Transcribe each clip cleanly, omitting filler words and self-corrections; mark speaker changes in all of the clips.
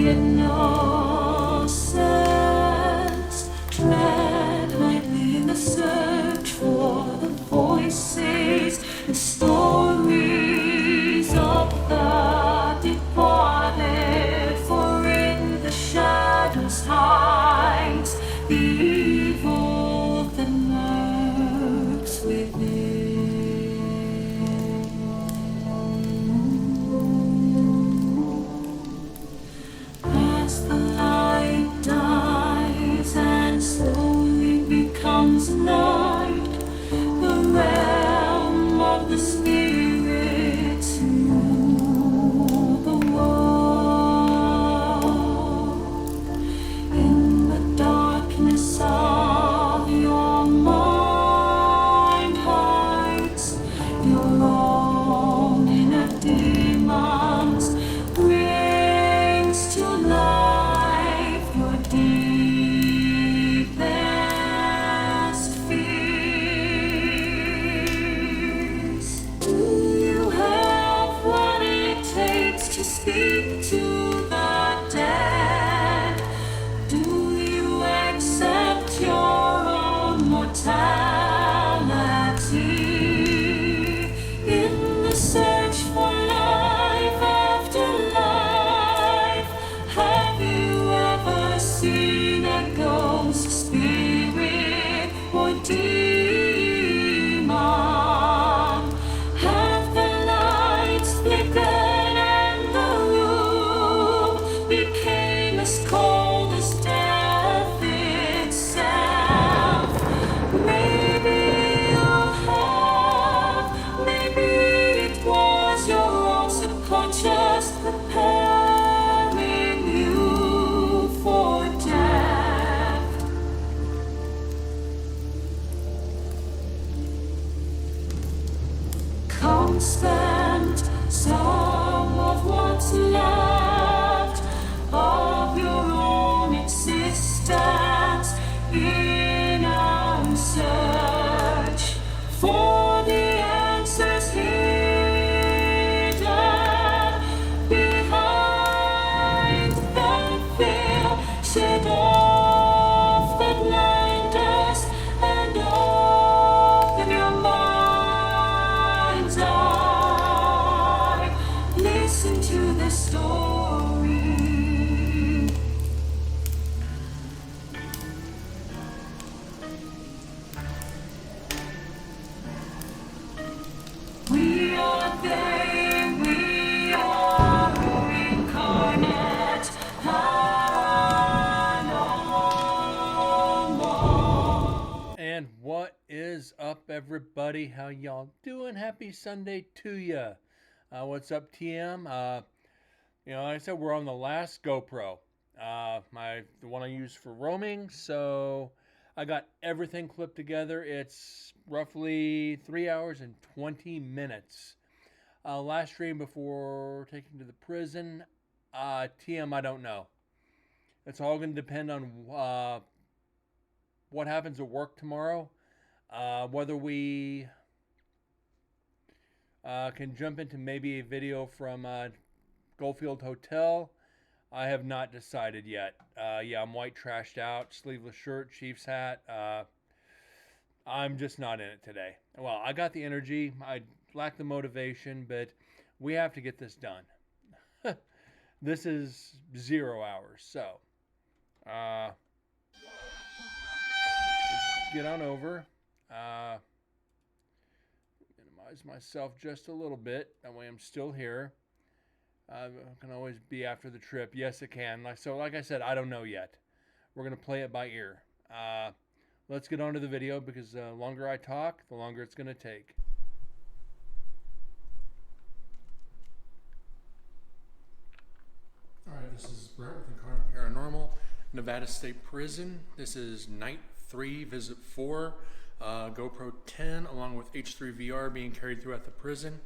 Speaker 1: innocence, led in the search for the voices, the stories of the departed. For in the shadows hides the evil that lurks within. As the light dies and slowly becomes night, the realm of the spirits rule the world. In the darkness of your mind hides your own inner demons, brings to life your deepest fears. Do you have what it takes to speak to the dead? Do you accept your own mortality? In the search for life after life, have you ever seen a ghost, spirit, or demon? Have the lights flickered and the room became as cold as death itself? Maybe you have, maybe it was your own subconscious preparing you for death. Come spend some of what's left of your own existence in our search for the answers hidden behind the veil. Shed off the blinders and open your mind's eye. Listen to the story. We are they, we are incarnate, paranormal.
Speaker 2: And what is up, everybody? How y'all doing? Happy Sunday to ya. What's up, TM? Like I said, we're on the last GoPro, the one I use for roaming. So I got everything clipped together. It's roughly 3 hours and 20 minutes. Last stream before taking to the prison. TM, I don't know. It's all going to depend on what happens at work tomorrow. Whether we can jump into maybe a video from Goldfield Hotel. I have not decided yet. Yeah, I'm white trashed out, sleeveless shirt, Chiefs hat. I'm just not in it today. Well, I got the energy. I lack the motivation, but we have to get this done. This is 0 hours, so get on over. Minimize myself just a little bit. That way I'm still here. It can always be after the trip. Yes, it can. Like I said, I don't know yet. We're going to play it by ear. Let's get on to the video because the longer I talk, the longer it's going to take. All right, this is Brett with Incarnate Paranormal, Nevada State Prison. This is night 3, visit 4. GoPro 10 along with H3 VR being carried throughout the prison.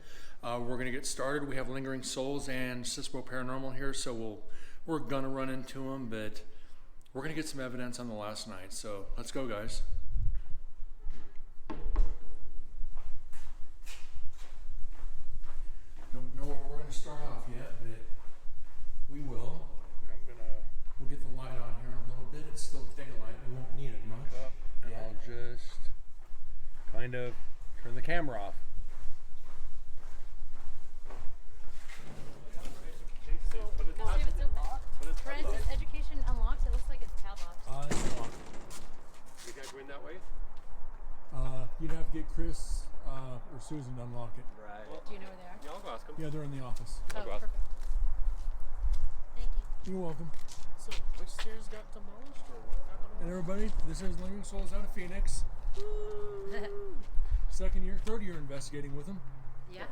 Speaker 2: We're going to get started. We have Lingering Souls and Cisco Paranormal here, so we're going to run into them, but we're going to get some evidence on the last night. So let's go, guys. Don't know where we're going to start off yet, but we will. I'm going camera off.
Speaker 3: We'll see if it's open. Francis, education unlocked. It looks like it's padlocked.
Speaker 4: It's locked.
Speaker 5: You guys went that way?
Speaker 4: You'd have to get Chris or Susan to unlock it.
Speaker 5: Right.
Speaker 3: Do you know where they are?
Speaker 5: Yeah, I'll go ask them.
Speaker 4: Yeah, they're in the office.
Speaker 3: Oh,
Speaker 5: go ask.
Speaker 3: perfect. Thank you.
Speaker 4: You're welcome.
Speaker 6: So, which stairs got demolished or what got demolished?
Speaker 4: And everybody, this is Lingering Souls out of Phoenix. Third year investigating with them.
Speaker 3: Yeah.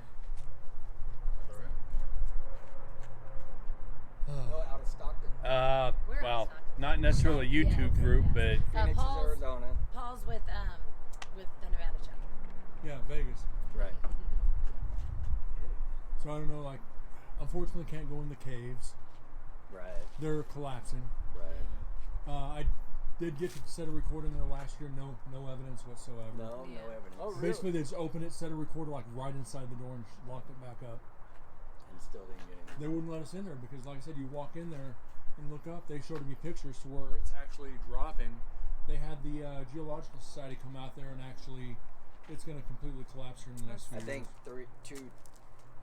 Speaker 7: Oh, out of Stockton.
Speaker 3: Where
Speaker 2: Well,
Speaker 3: else?
Speaker 2: not necessarily a YouTube group, but
Speaker 7: Phoenix,
Speaker 3: Paul's-
Speaker 7: Arizona.
Speaker 3: Paul's with the Nevada chapter.
Speaker 4: Yeah, Vegas.
Speaker 5: Right.
Speaker 4: So I don't know, like, unfortunately can't go in the caves.
Speaker 5: Right.
Speaker 4: They're collapsing.
Speaker 5: Right.
Speaker 4: I did get to set a recorder in there last year. No evidence whatsoever.
Speaker 5: No,
Speaker 3: Yeah.
Speaker 5: no evidence.
Speaker 7: Oh, really?
Speaker 4: Basically, they just opened it, set a recorder like right inside the door, and locked it back up.
Speaker 5: And still didn't get anything.
Speaker 4: They wouldn't let us in there because, like I said, you walk in there and look up. They showed me pictures to where it's actually dropping. They had the Geological Society come out there and actually, it's going to completely collapse here in the next few
Speaker 7: I think
Speaker 4: years.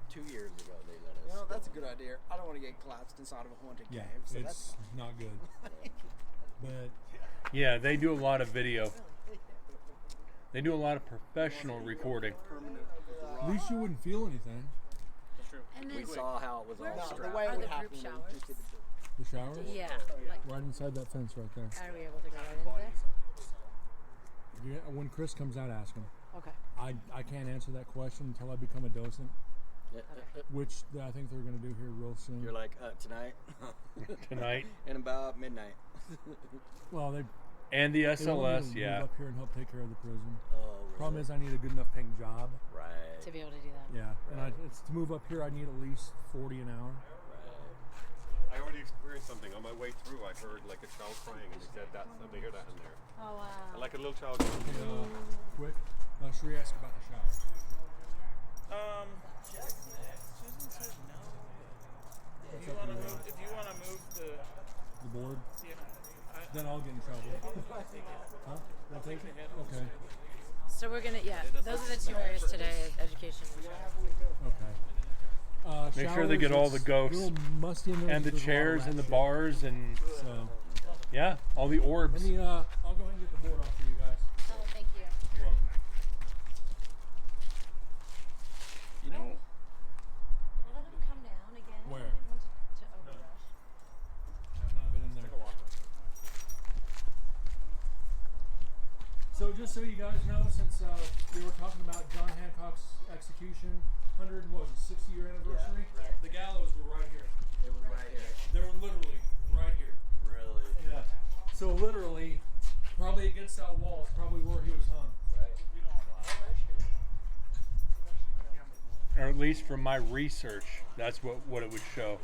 Speaker 7: 2 years ago they let us.
Speaker 8: You know, that's a good idea. I don't want to get collapsed inside of a haunted
Speaker 4: Yeah,
Speaker 8: cave. So
Speaker 4: it's not good. But
Speaker 2: yeah, they do a lot of video. They do a lot of professional recording.
Speaker 4: at least you wouldn't feel anything.
Speaker 5: That's true.
Speaker 3: And then
Speaker 7: We saw how it was
Speaker 3: Where-
Speaker 7: all
Speaker 8: No, the
Speaker 7: strapped.
Speaker 8: way
Speaker 3: Are
Speaker 8: it would
Speaker 3: the
Speaker 8: happen
Speaker 3: group
Speaker 8: was
Speaker 3: showers?
Speaker 8: just
Speaker 4: The showers?
Speaker 3: yeah, like
Speaker 4: Right inside that fence right there.
Speaker 3: are we able to go right into there?
Speaker 4: Yeah, when Chris comes out, ask him.
Speaker 3: Okay.
Speaker 4: I can't answer that question until I become a docent,
Speaker 5: Yeah,
Speaker 4: which I think they're going to do here real soon.
Speaker 7: You're like tonight,
Speaker 2: Tonight.
Speaker 7: and about midnight.
Speaker 4: Well, they
Speaker 2: And the
Speaker 4: they want me
Speaker 2: SLS,
Speaker 4: to
Speaker 2: yeah.
Speaker 4: move up here and help take care of the prison.
Speaker 7: Oh, really?
Speaker 4: Problem is, I need a good enough paying job.
Speaker 7: Right.
Speaker 3: To be able to do that.
Speaker 4: Yeah, and it's to move up here, I need at least 40 an hour.
Speaker 5: I already experienced something on my way through. I heard like a child crying, and they said that they hear that in there.
Speaker 3: Oh wow.
Speaker 5: Like a little child.
Speaker 4: Quick, should we ask about the shower?
Speaker 6: Jack's next. Susan said no. If you want to move,
Speaker 4: The board?
Speaker 6: yeah,
Speaker 4: Then I'll get in trouble. Huh? They'll take it? Okay.
Speaker 3: So we're gonna those are the two areas today: is education.
Speaker 4: Okay.
Speaker 2: Make sure they get all the
Speaker 4: it's
Speaker 2: ghosts
Speaker 4: a little musty in there
Speaker 2: And the
Speaker 4: because there's a lot of
Speaker 2: chairs
Speaker 4: rat
Speaker 2: and the
Speaker 4: shit.
Speaker 2: bars and
Speaker 4: So,
Speaker 2: yeah, all the orbs.
Speaker 4: let me, I'll go ahead and get the board off for you guys.
Speaker 3: Oh, thank you.
Speaker 4: You're welcome.
Speaker 6: you know,
Speaker 3: Let him come down again.
Speaker 4: Where?
Speaker 3: I didn't want to overrush.
Speaker 4: I've not been in there. So just so you guys know, since we were talking about John Hancock's execution, 60-year anniversary, the gallows were right here.
Speaker 7: It was right here.
Speaker 4: They were literally right here.
Speaker 7: Really?
Speaker 4: Yeah. So literally, probably against that wall is probably where he was hung.
Speaker 2: Or at least from my research, that's what it would show.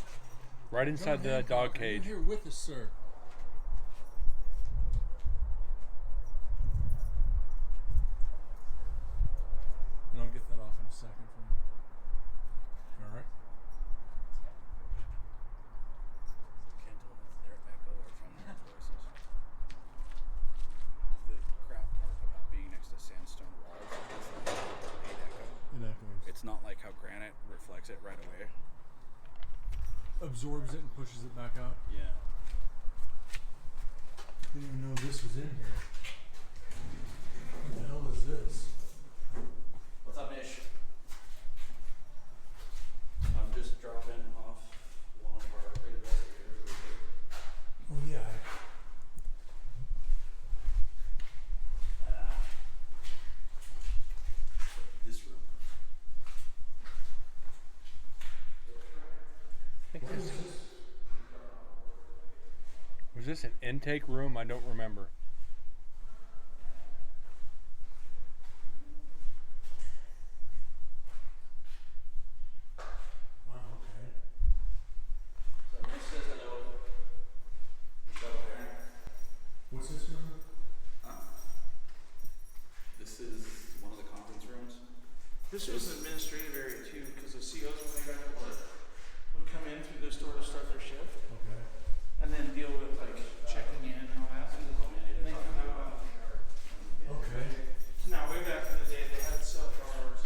Speaker 2: Right inside
Speaker 4: John
Speaker 2: the
Speaker 4: Hancock,
Speaker 2: dog
Speaker 4: are you
Speaker 2: cage.
Speaker 4: here with us, sir? And I'll get that off in a second for you. All right.
Speaker 6: can't tell if it's their echo or from their voices. The crap part about being next to sandstone walls is that it echo.
Speaker 4: It echoes.
Speaker 6: It's not like how granite reflects it right away.
Speaker 4: Absorbs it and pushes it back out.
Speaker 6: Yeah.
Speaker 4: Didn't even know this was in here. What the hell is this?
Speaker 6: What's up, Nish? I'm just dropping off one of our investigators.
Speaker 4: Oh yeah.
Speaker 6: This room.
Speaker 2: I think was this an intake room? I don't remember.
Speaker 4: Wow, okay.
Speaker 6: So this says hello. Michelle there.
Speaker 4: What's this room?
Speaker 6: This is one of the conference rooms.
Speaker 9: This was an administrative area too, because the COs when they got to work would come in through this door to start their shift,
Speaker 4: Okay.
Speaker 9: and then deal with like checking in and all that, and then come out.
Speaker 4: Okay.
Speaker 9: So now, way back in the day, they had cell towers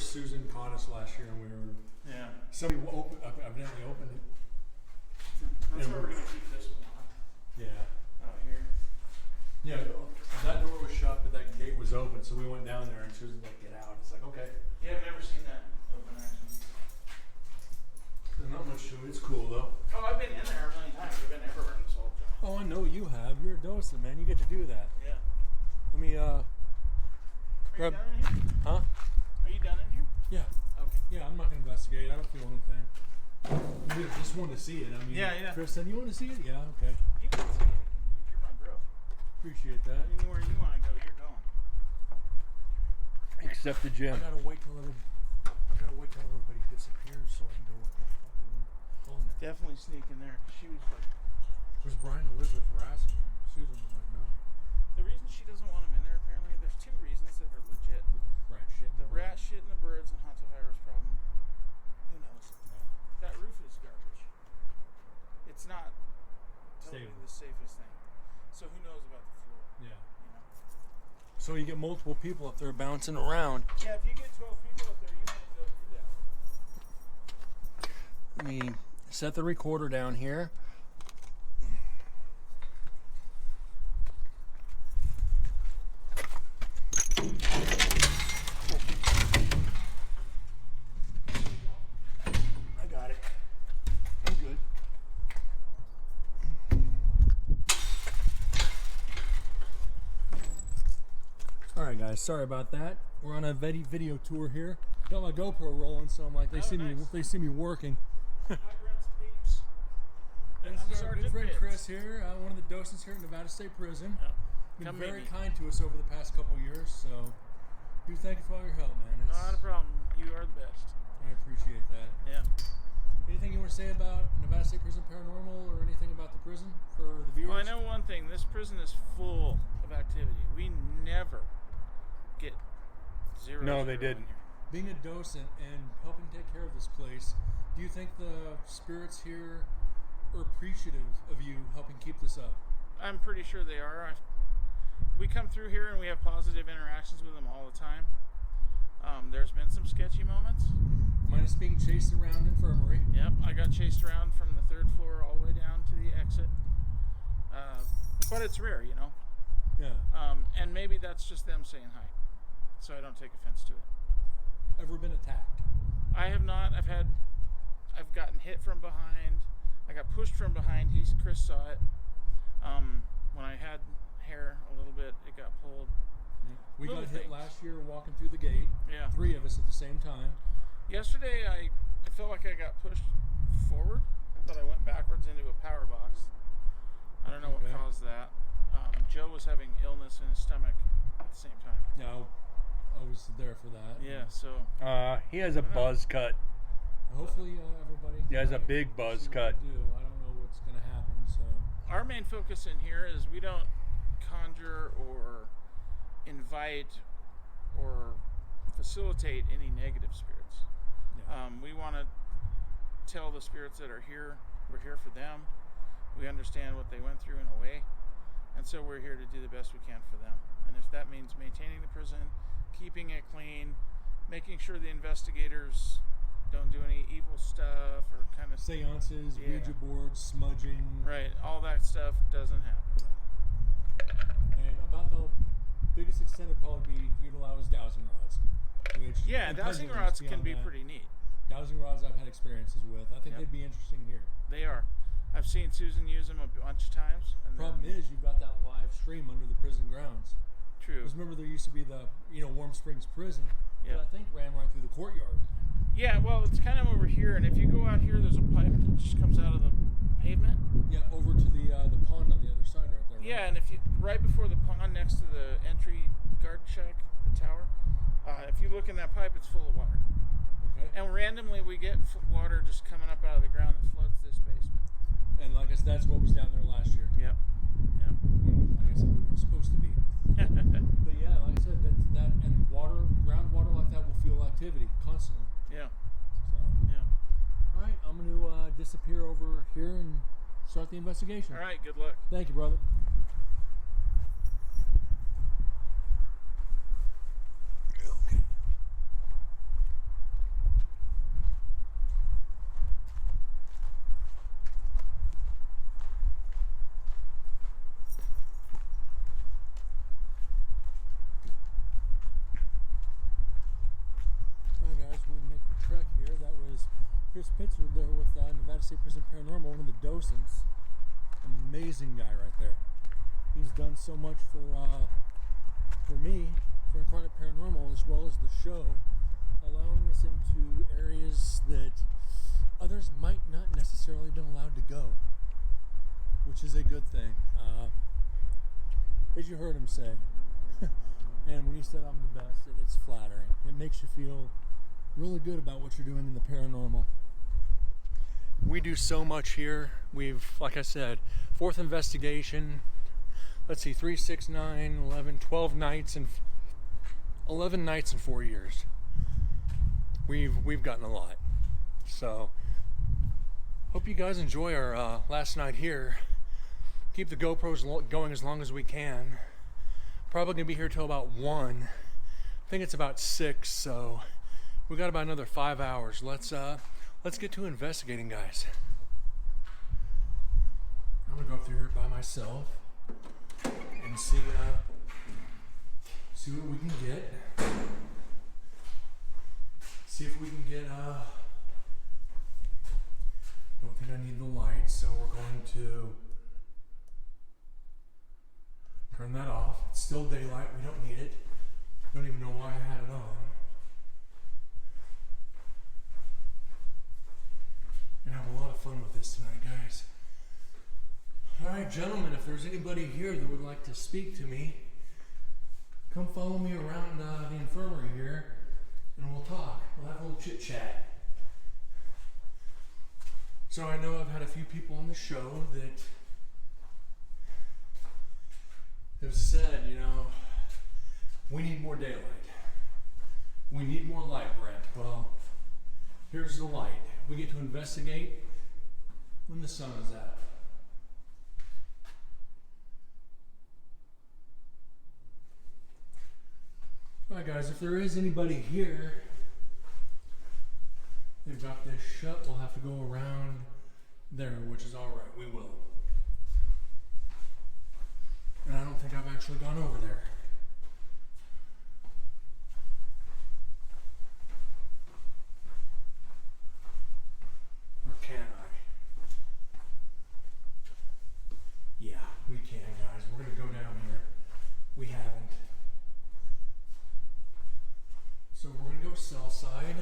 Speaker 4: Susan caught us last year, and we were
Speaker 9: Yeah.
Speaker 4: somebody evidently opened it.
Speaker 9: That's
Speaker 4: Yeah.
Speaker 9: where we're gonna keep this one on.
Speaker 4: Yeah.
Speaker 9: Out here.
Speaker 4: Yeah, that door was shut, but that gate was open, so we went down there, and Susan's like, "Get out." It's like, okay.
Speaker 9: Yeah, I've never seen that open actually.
Speaker 4: There's not much to it. It's cool though.
Speaker 9: Oh, I've been in there a million times. We've been everywhere in this whole job.
Speaker 4: Oh, I know you have. You're a docent, man. You get to do that.
Speaker 9: Yeah.
Speaker 4: Let me
Speaker 9: Are
Speaker 4: grab.
Speaker 9: you done in here?
Speaker 4: Huh?
Speaker 9: Are you done in here?
Speaker 4: Yeah.
Speaker 9: Okay.
Speaker 4: Yeah, I'm not gonna investigate. I don't feel anything. I just wanted to see it. I mean,
Speaker 9: Yeah.
Speaker 4: Chris said, "You want to see it?" Yeah. Okay.
Speaker 9: You can see it. You're my bro.
Speaker 4: Appreciate that.
Speaker 9: Anywhere you want to go, you're going.
Speaker 2: Except the
Speaker 4: I
Speaker 2: gym.
Speaker 4: gotta wait till everybody disappears so I can go in there.
Speaker 9: Definitely sneak in there. She was like,
Speaker 4: Was Brian and Elizabeth harassing him? Susan was like, "No."
Speaker 9: the reason she doesn't want him in there, apparently, there's two reasons that are legit.
Speaker 4: Rat shit.
Speaker 9: The rat shit and the birds and hantavirus problem. Who knows? That roof is garbage. It's not totally
Speaker 4: Stable.
Speaker 9: the safest thing. So who knows about the floor?
Speaker 4: Yeah.
Speaker 9: You know?
Speaker 4: So you get multiple people up there bouncing around.
Speaker 9: Yeah, if you get 12 people up there, you might be able to do that.
Speaker 4: Let me set the recorder down here. I got it. I'm good. Alright guys, sorry about that. We're on a video tour here. Got my GoPro rolling, so I'm like, they
Speaker 9: Oh,
Speaker 4: see me working.
Speaker 9: Hi, Brent's peeps.
Speaker 4: This
Speaker 9: I'm
Speaker 4: is our good
Speaker 9: Sergeant
Speaker 4: friend
Speaker 9: Fitz.
Speaker 4: Chris here, one of the docents here at Nevada State Prison.
Speaker 9: Yeah.
Speaker 4: Been
Speaker 9: Come meet
Speaker 4: very
Speaker 9: me.
Speaker 4: kind to us over the past couple of years, so do thank you for all your help, man.
Speaker 9: Not a problem. You are the best.
Speaker 4: I appreciate that.
Speaker 9: Yeah.
Speaker 4: Anything you want to say about Nevada State Prison Paranormal or anything about the prison for the viewers?
Speaker 9: Well, I know one thing. This prison is full of activity. We never get zero.
Speaker 2: No, they
Speaker 9: zero in
Speaker 2: didn't.
Speaker 9: here.
Speaker 4: Being a docent and helping take care of this place, do you think the spirits here are appreciative of you helping keep this up?
Speaker 9: I'm pretty sure they are. We come through here and we have positive interactions with them all the time. There's been some sketchy moments.
Speaker 4: Minus being chased around infirmary.
Speaker 9: Yep, I got chased around from the 3rd floor all the way down to the exit. But it's rare, you know.
Speaker 4: Yeah.
Speaker 9: And maybe that's just them saying hi, so I don't take offense to it.
Speaker 4: Ever been attacked?
Speaker 9: I have not. I've gotten hit from behind. I got pushed from behind. Chris saw it. When I had hair a little bit, it got pulled.
Speaker 4: We
Speaker 9: Little
Speaker 4: got hit
Speaker 9: things.
Speaker 4: last year walking through the gate.
Speaker 9: Yeah.
Speaker 4: 3 of us at the same time.
Speaker 9: Yesterday, I felt like I got pushed forward, but I went backwards into a power box. I don't know
Speaker 4: Okay.
Speaker 9: what caused that. Joe was having illness in his stomach at the same time.
Speaker 4: Yeah, I was there for that.
Speaker 9: Yeah, so
Speaker 2: He has a buzz cut.
Speaker 4: Hopefully everybody.
Speaker 2: He has a
Speaker 4: can
Speaker 2: big buzz
Speaker 4: see what
Speaker 2: cut.
Speaker 4: they do. I don't know what's going to happen. So
Speaker 9: our main focus in here is we don't conjure or invite or facilitate any negative spirits.
Speaker 4: yeah.
Speaker 9: We want to tell the spirits that are here, we're here for them. We understand what they went through in a way, and so we're here to do the best we can for them. And if that means maintaining the prison, keeping it clean, making sure the investigators don't do any evil stuff or kind of
Speaker 4: Seances,
Speaker 9: Yeah.
Speaker 4: Ouija boards, smudging.
Speaker 9: right, all that stuff doesn't happen.
Speaker 4: And about the biggest extent would probably be you'd allow is dowsing rods. Which
Speaker 9: Yeah,
Speaker 4: and
Speaker 9: dowsing
Speaker 4: pendulums
Speaker 9: rods can
Speaker 4: beyond
Speaker 9: be
Speaker 4: that.
Speaker 9: pretty neat.
Speaker 4: Dowsing rods I've had experiences with. I think
Speaker 9: Yep.
Speaker 4: they'd be interesting here.
Speaker 9: They are. I've seen Susan use them a bunch of times. And
Speaker 4: Problem
Speaker 9: then,
Speaker 4: is you've got that live stream under the prison grounds.
Speaker 9: true.
Speaker 4: Because remember there used to be the Warm Springs prison
Speaker 9: Yep.
Speaker 4: that I think ran right through the courtyard.
Speaker 9: Yeah, well, it's kind of over here, and if you go out here, there's a pipe that just comes out of the pavement.
Speaker 4: Yeah, over to the pond on the other side right there. Right?
Speaker 9: Yeah, and if you right before the pond, next to the entry guard shack, the tower, if you look in that pipe, it's full of water.
Speaker 4: Okay.
Speaker 9: And randomly, we get water just coming up out of the ground that floods this basement.
Speaker 4: And like I said, that's what was down there last year.
Speaker 9: Yep. Yep.
Speaker 4: Like I said, we weren't supposed to be. But yeah, like I said, that and groundwater like that will fuel activity constantly.
Speaker 9: Yeah.
Speaker 4: So,
Speaker 9: Yeah.
Speaker 4: all right, I'm going to disappear over here and start the investigation.
Speaker 9: All right. Good luck.
Speaker 4: Thank you, brother. Okay. Pittsburgh there with Nevada State Prison Paranormal, one of the docents. Amazing guy right there. He's done so much for me, for Incarnate Paranormal, as well as the show, allowing us into areas that others might not necessarily have been allowed to go, which is a good thing. As you heard him say, and when he said I'm the best, it's flattering. It makes you feel really good about what you're doing in the paranormal. We do so much here. We've, like I said, 4th investigation. Let's see, 3, 6, 9, 11, 12 nights and 11 nights in 4 years. We've gotten a lot. So, hope you guys enjoy our last night here. Keep the GoPros going as long as we can. Probably gonna be here till about 1. I think it's about 6, so we got about another 5 hours. Let's get to investigating, guys. I'm gonna go up through here by myself and see what we can get. See if we can get don't think I need the light, so we're going to turn that off. It's still daylight, we don't need it. Don't even know why I had it on. And have a lot of fun with this tonight, guys. Alright, gentlemen, if there's anybody here that would like to speak to me, come follow me around the infirmary here and we'll talk. We'll have a little chit chat. So I know I've had a few people on the show that have said, you know, we need more daylight. We need more light, Brent. Well, here's the light. We get to investigate when the sun is out. Alright guys, if there is anybody here, they've got this shut, we'll have to go around there, which is alright, we will. And I don't think I've actually gone over there. Or can I? Yeah, we can, guys. We're going to go down here. We haven't. So we're going to go cell side.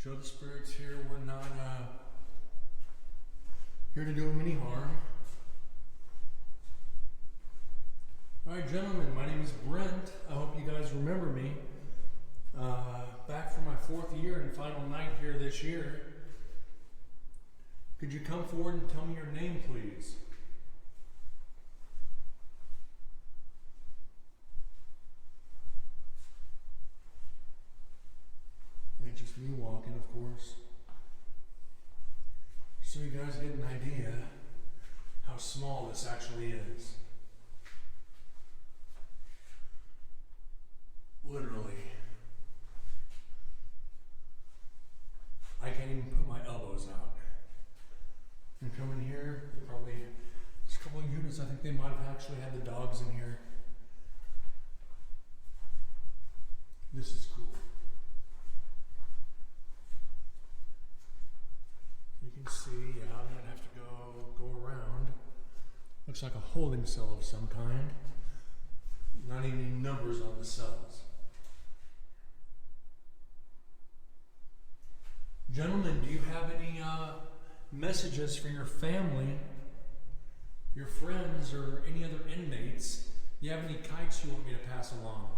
Speaker 4: Show the spirits here we're not here to do them any harm. Alright, gentlemen, my name is Brent. I hope you guys remember me. Back for my 4th year and final night here this year. Could you come forward and tell me your name, please? And just me walking, of course. So you guys get an idea how small this actually is. Literally. I can't even put my elbows out. And come in here, they probably, there's a couple of units, I think they might have actually had the dogs in here. This is cool. You can see, yeah, I'm gonna have to go around. Looks like a holding cell of some kind. Not even any numbers on the cells. Gentlemen, do you have any messages for your family, your friends, or any other inmates? Do you have any kites you want me to pass along?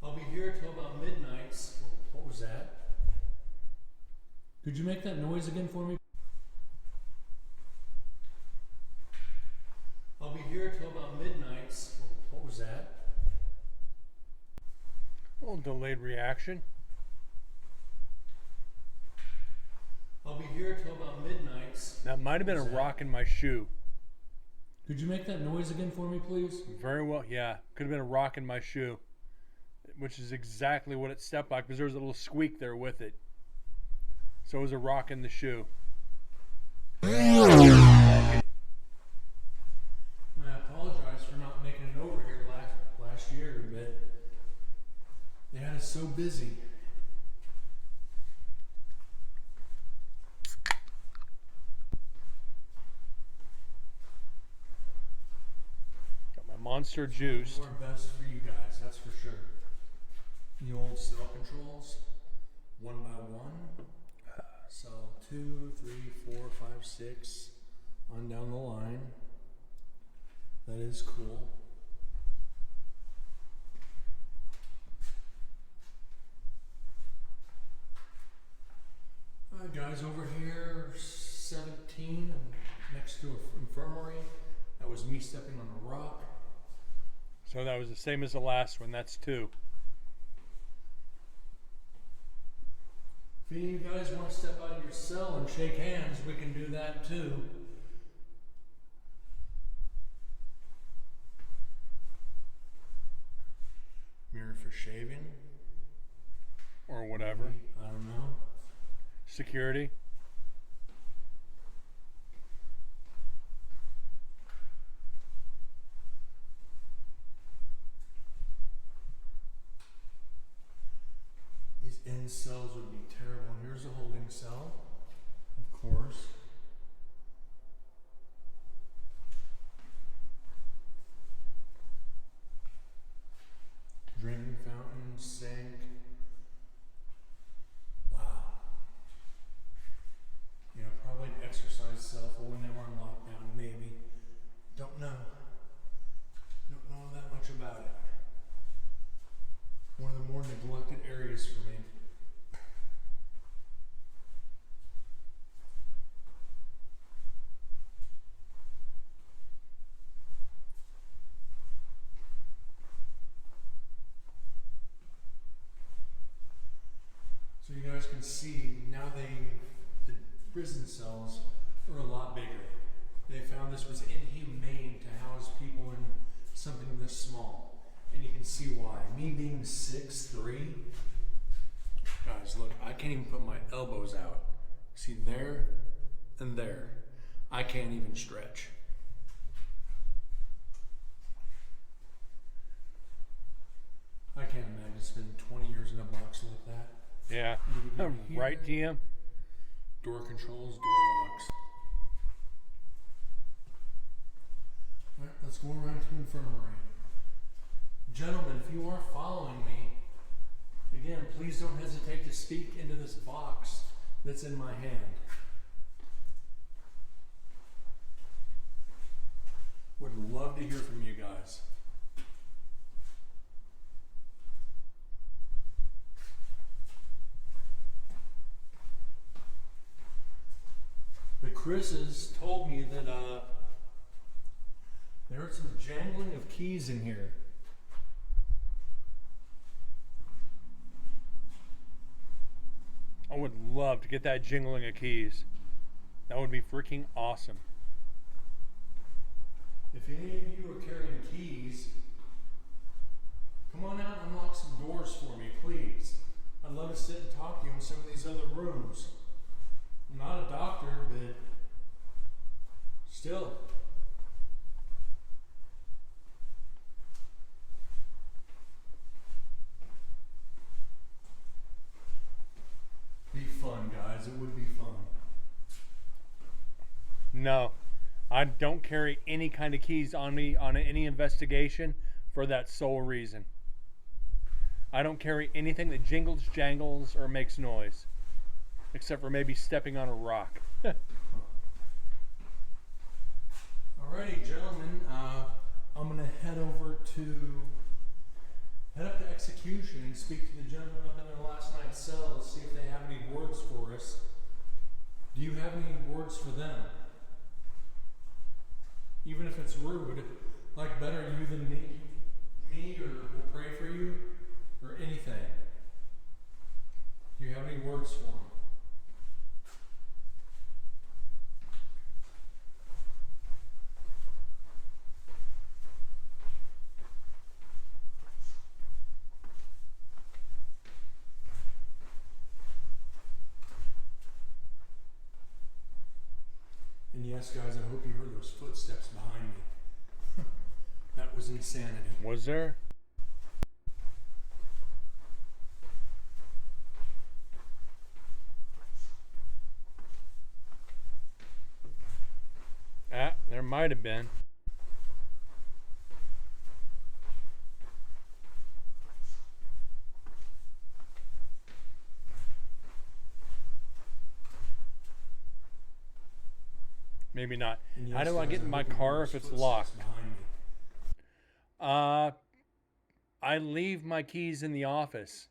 Speaker 4: I'll be here till about midnight. What was that? Could you make that noise again for me? I'll be here till about midnight. What was that?
Speaker 2: A little delayed reaction.
Speaker 4: I'll be here till about midnight.
Speaker 2: That might have been a rock in my shoe.
Speaker 4: Could you make that noise again for me, please?
Speaker 2: Very well, yeah. Could have been a rock in my shoe. Which is exactly what it stepped like, because there was a little squeak there with it. So it was a rock in the shoe. I apologize for not making it over here monster juiced.
Speaker 4: More best for you guys, that's for sure. The old cell controls, 1 by 1. Cell 2, 3, 4, 5, 6, on down the line. That is cool. Guys, over here, 17, next to an infirmary. That was me stepping on a rock.
Speaker 2: So that was the same as the last one. That's 2.
Speaker 4: If any of you guys want to step out of your cell and shake hands, we can do that too. Mirror for shaving.
Speaker 2: Or whatever.
Speaker 4: I don't know.
Speaker 2: Security.
Speaker 4: These end cells would be terrible. Here's a holding cell, of course. Drinking fountain, sink. Wow. You know, probably an exercise cell for when they were on lockdown, maybe. Don't know. Don't know that much about it. One of the more neglected areas for me. So you guys can see now the prison cells are a lot bigger. They found this was inhumane to house people in something this small. And you can see why. Me being 6'3", guys, look, I can't even put my elbows out. See there and there. I can't even stretch. I can't imagine spending 20 years in a box like that.
Speaker 2: Yeah. Right, TM?
Speaker 4: Door controls, door locks. Alright, let's go around to infirmary. Gentlemen, if you are following me, again, please don't hesitate to speak into this box that's in my hand. Would love to hear from you guys. The Chris's told me that there was some jangling of keys in here.
Speaker 2: I would love to get that jingling of keys. That would be freaking awesome.
Speaker 4: If any of you are carrying keys, come on out and unlock some doors for me, please. I'd love to sit and talk to you in some of these other rooms. I'm not a doctor, but still. Be fun, guys. It would be fun.
Speaker 2: No, I don't carry any kind of keys on me on any investigation for that sole reason. I don't carry anything that jingles, jangles, or makes noise. Except for maybe stepping on a rock.
Speaker 4: Alrighty, gentlemen. I'm going to head up to execution and speak to the gentlemen up in their last night's cell to see if they have any words for us. Do you have any words for them? Even if it's rude, like better you than me, or we'll pray for you, or anything. Do you have any words for them? And yes, guys, I hope you heard those footsteps behind me. That was insanity.
Speaker 2: Was there? There might have been. Maybe not.
Speaker 4: And
Speaker 2: How
Speaker 4: yes,
Speaker 2: do I
Speaker 4: guys,
Speaker 2: get in my
Speaker 4: hope you hear
Speaker 2: car
Speaker 4: those
Speaker 2: if it's
Speaker 4: footsteps
Speaker 2: locked?
Speaker 4: behind me.
Speaker 2: I leave my keys in the office.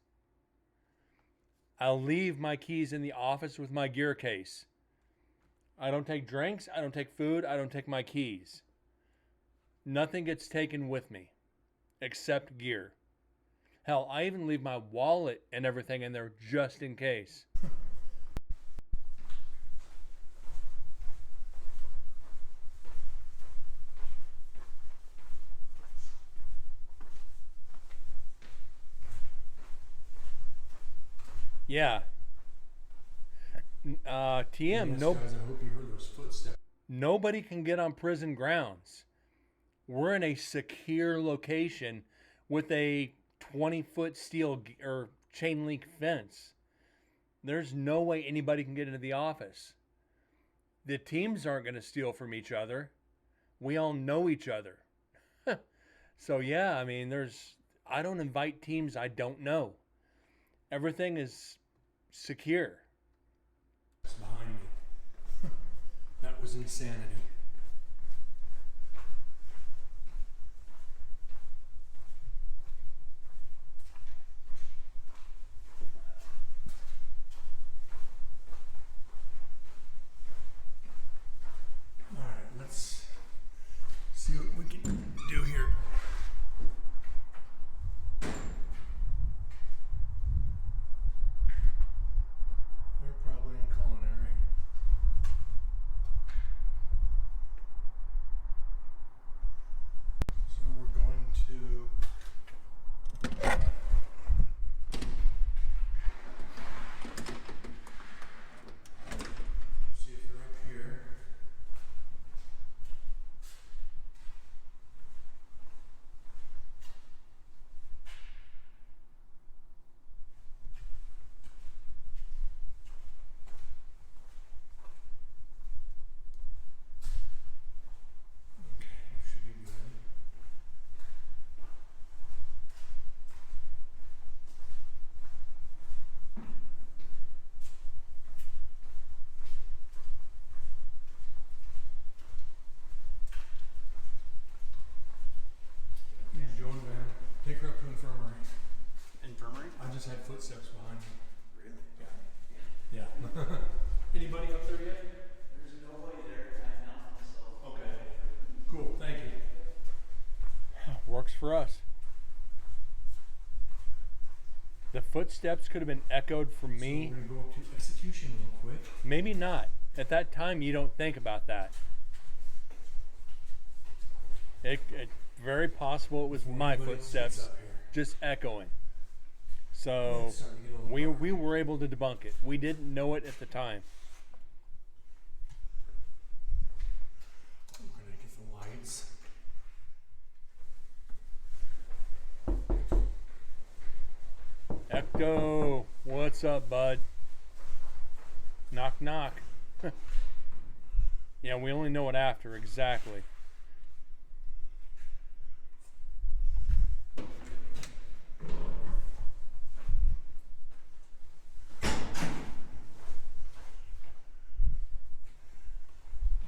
Speaker 2: I'll leave my keys in the office with my gear case. I don't take drinks. I don't take food. I don't take my keys. Nothing gets taken with me except gear. Hell, I even leave my wallet and everything in there just in case. Yeah. TM,
Speaker 4: Yes,
Speaker 2: no,
Speaker 4: guys, I hope you heard those footsteps.
Speaker 2: nobody can get on prison grounds. We're in a secure location with a 20-foot steel or chain link fence. There's no way anybody can get into the office. The teams aren't going to steal from each other. We all know each other. So yeah, I mean, I don't invite teams I don't know. Everything is secure.
Speaker 4: Behind me. That was insanity. All right, let's see what we can do here. They're probably in culinary. So we're going to see if they're up here. Okay, should be good. Joan Van, take her up to infirmary.
Speaker 6: Infirmary?
Speaker 4: I just had footsteps behind me.
Speaker 6: Really?
Speaker 4: Yeah. Anybody up there yet?
Speaker 6: There's nobody there. I announced myself.
Speaker 4: Okay. Cool, thank you.
Speaker 2: Works for us. The footsteps could have been echoed from
Speaker 4: So
Speaker 2: me.
Speaker 4: we're gonna go up to execution real quick.
Speaker 2: Maybe not. At that time, you don't think about that. It very possible it was my
Speaker 4: Anybody else
Speaker 2: footsteps
Speaker 4: gets up here.
Speaker 2: just echoing. So
Speaker 4: It's starting to get a little dark.
Speaker 2: we were able to debunk it. We didn't know it at the time.
Speaker 4: We're gonna get the lights.
Speaker 2: Ecto, what's up, bud? Knock, knock. Yeah, we only know it after, exactly.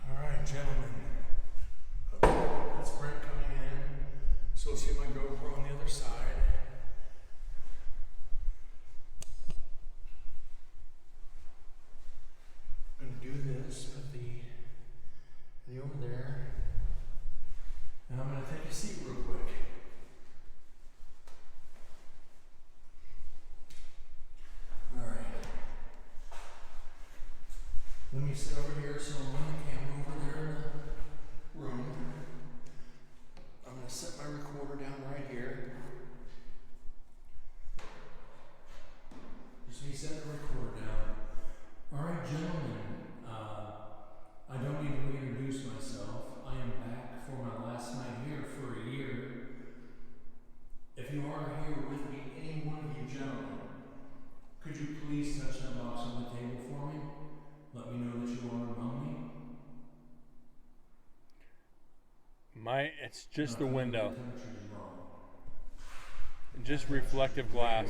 Speaker 4: All right, gentlemen. That's Brent coming in. So see my GoPro on the other side. I'm gonna do this, put the over there. And I'm gonna take a seat real quick. All right. Let me sit over here so I'm on the camera over there in the room. I'm gonna set my recorder down right here. Just me setting the recorder down. All right, gentlemen. I don't need to reintroduce myself. I am back for my last night here for a year. If you are here with me, any one of you gentlemen, could you please touch that box on the table for me? Let me know that you are among me.
Speaker 2: It's just the
Speaker 4: Now,
Speaker 2: window.
Speaker 4: the temperature is wrong.
Speaker 2: Just reflective glass.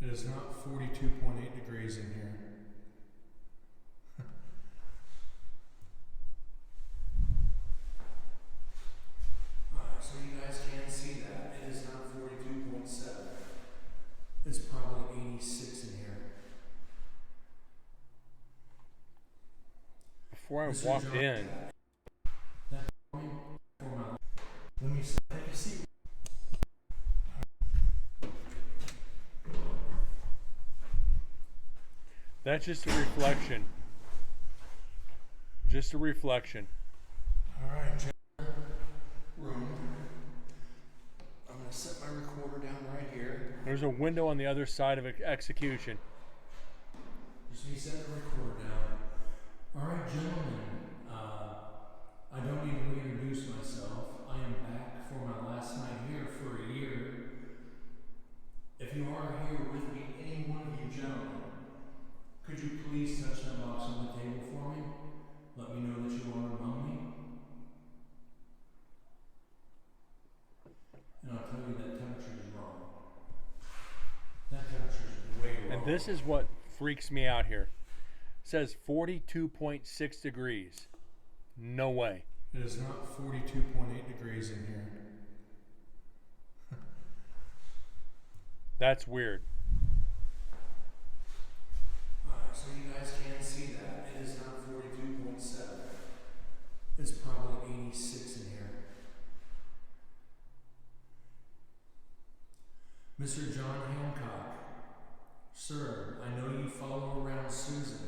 Speaker 4: It is not 42.8 degrees in here. Alright, so you guys can see that. It is not 42.7. It's probably 86 in here.
Speaker 2: Before I
Speaker 4: Mr.
Speaker 2: walked
Speaker 4: John,
Speaker 2: in,
Speaker 4: let me take a seat.
Speaker 2: that's just a reflection. Just a reflection.
Speaker 4: Alright, room. I'm going to set my recorder down right here.
Speaker 2: There's a window on the other side of execution.
Speaker 4: Just me setting the recorder down. Alright, gentlemen. I don't need to reintroduce myself. I am back for my last night here for a year. If you are here with me, any one of you gentlemen, could you please touch that box on the table for me? Let me know that you are among me. And I'll tell you that temperature is wrong. That temperature is way wrong.
Speaker 2: And this is what freaks me out here. It says 42.6 degrees. No way.
Speaker 4: It is not 42.8 degrees in here.
Speaker 2: That's weird.
Speaker 4: Alright, so you guys can see that. It is not 42.7. It's probably 86 in here. Mr. John Hancock. Sir, I know you follow around Susan.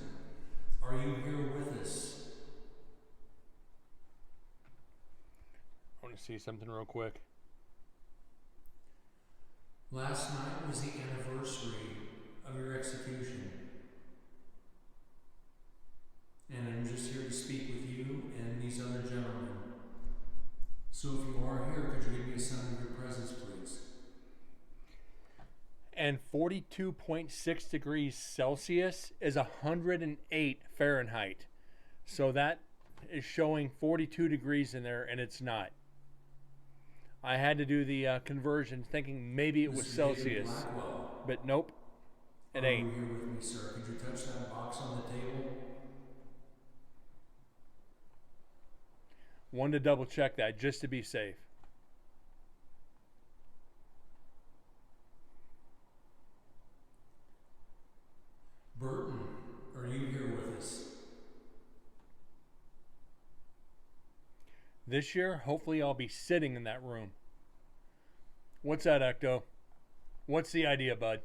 Speaker 4: Are you here with us?
Speaker 2: I want to see something real quick.
Speaker 4: Last night was the anniversary of your execution. And I'm just here to speak with you and these other gentlemen. So if you are here, could you give me a sign of your presence, please?
Speaker 2: And 42.6 degrees Celsius is 108 Fahrenheit. So that is showing 42 degrees in there, and it's not. I had to do the conversion thinking maybe it was
Speaker 4: Mr.
Speaker 2: Celsius.
Speaker 4: Blackwell,
Speaker 2: But nope, it
Speaker 4: are
Speaker 2: ain't.
Speaker 4: you here with me, sir? Could you touch that box on the table?
Speaker 2: Wanted to double check that just to be safe.
Speaker 4: Burton, are you here with us?
Speaker 2: This year, hopefully I'll be sitting in that room. What's that, Ecto? What's the idea, bud?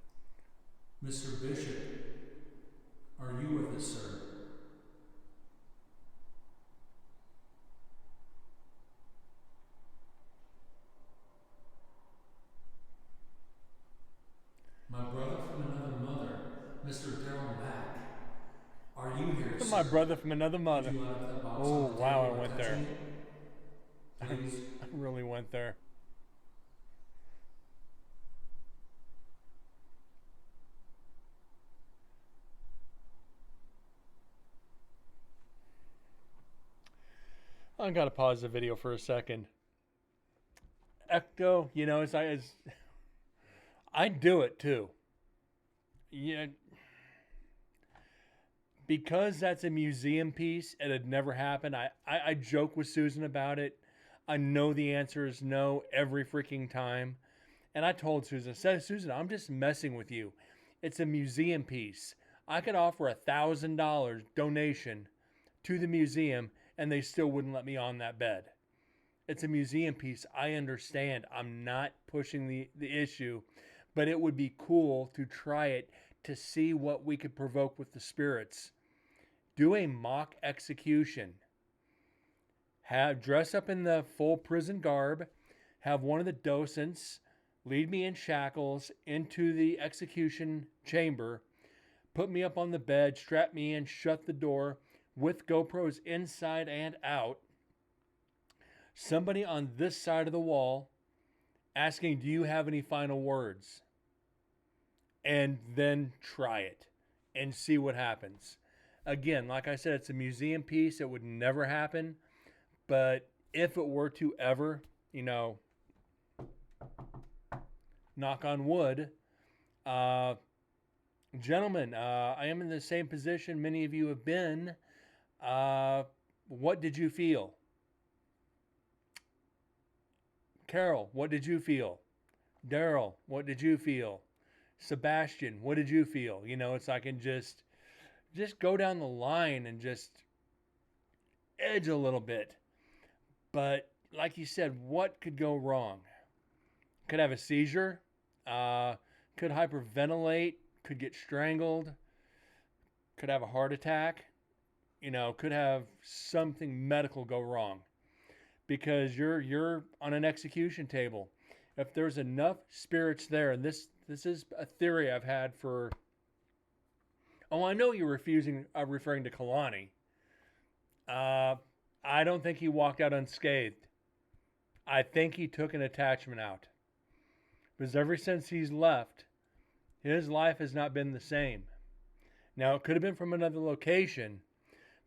Speaker 4: Mr. Bishop, are you with us, sir? My brother from another mother, Mr. Daryl Mack. Are you here, sir?
Speaker 2: My brother from another mother.
Speaker 4: Could you line up that box
Speaker 2: Oh,
Speaker 4: on the
Speaker 2: wow,
Speaker 4: table
Speaker 2: I
Speaker 4: by
Speaker 2: went there.
Speaker 4: touching it? Please.
Speaker 2: I really went there. I gotta pause the video for a second. Ecto, you know, I do it too. Yeah, because that's a museum piece, it had never happened. I joke with Susan about it. I know the answer is no every freaking time. And I told Susan, I said, Susan, I'm just messing with you. It's a museum piece. I could offer $1,000 donation to the museum and they still wouldn't let me on that bed. It's a museum piece. I understand. I'm not pushing the issue, but it would be cool to try it to see what we could provoke with the spirits. Do a mock execution. Dress up in the full prison garb. Have one of the docents lead me in shackles into the execution chamber. Put me up on the bed, strap me in, shut the door with GoPros inside and out. Somebody on this side of the wall asking, do you have any final words? And then try it and see what happens. Again, like I said, it's a museum piece. It would never happen. But if it were to ever, you know, knock on wood, Gentlemen, I am in the same position many of you have been. What did you feel? Carol, what did you feel? Daryl, what did you feel? Sebastian, what did you feel? You know, it's like I can just go down the line and just edge a little bit. But like you said, what could go wrong? Could have a seizure, could hyperventilate, could get strangled, could have a heart attack, you know, could have something medical go wrong because you're on an execution table. If there's enough spirits there, and this is a theory I've had for. Oh, I know you're referring to Kalani. I don't think he walked out unscathed. I think he took an attachment out. Because ever since he's left, his life has not been the same. Now, it could have been from another location,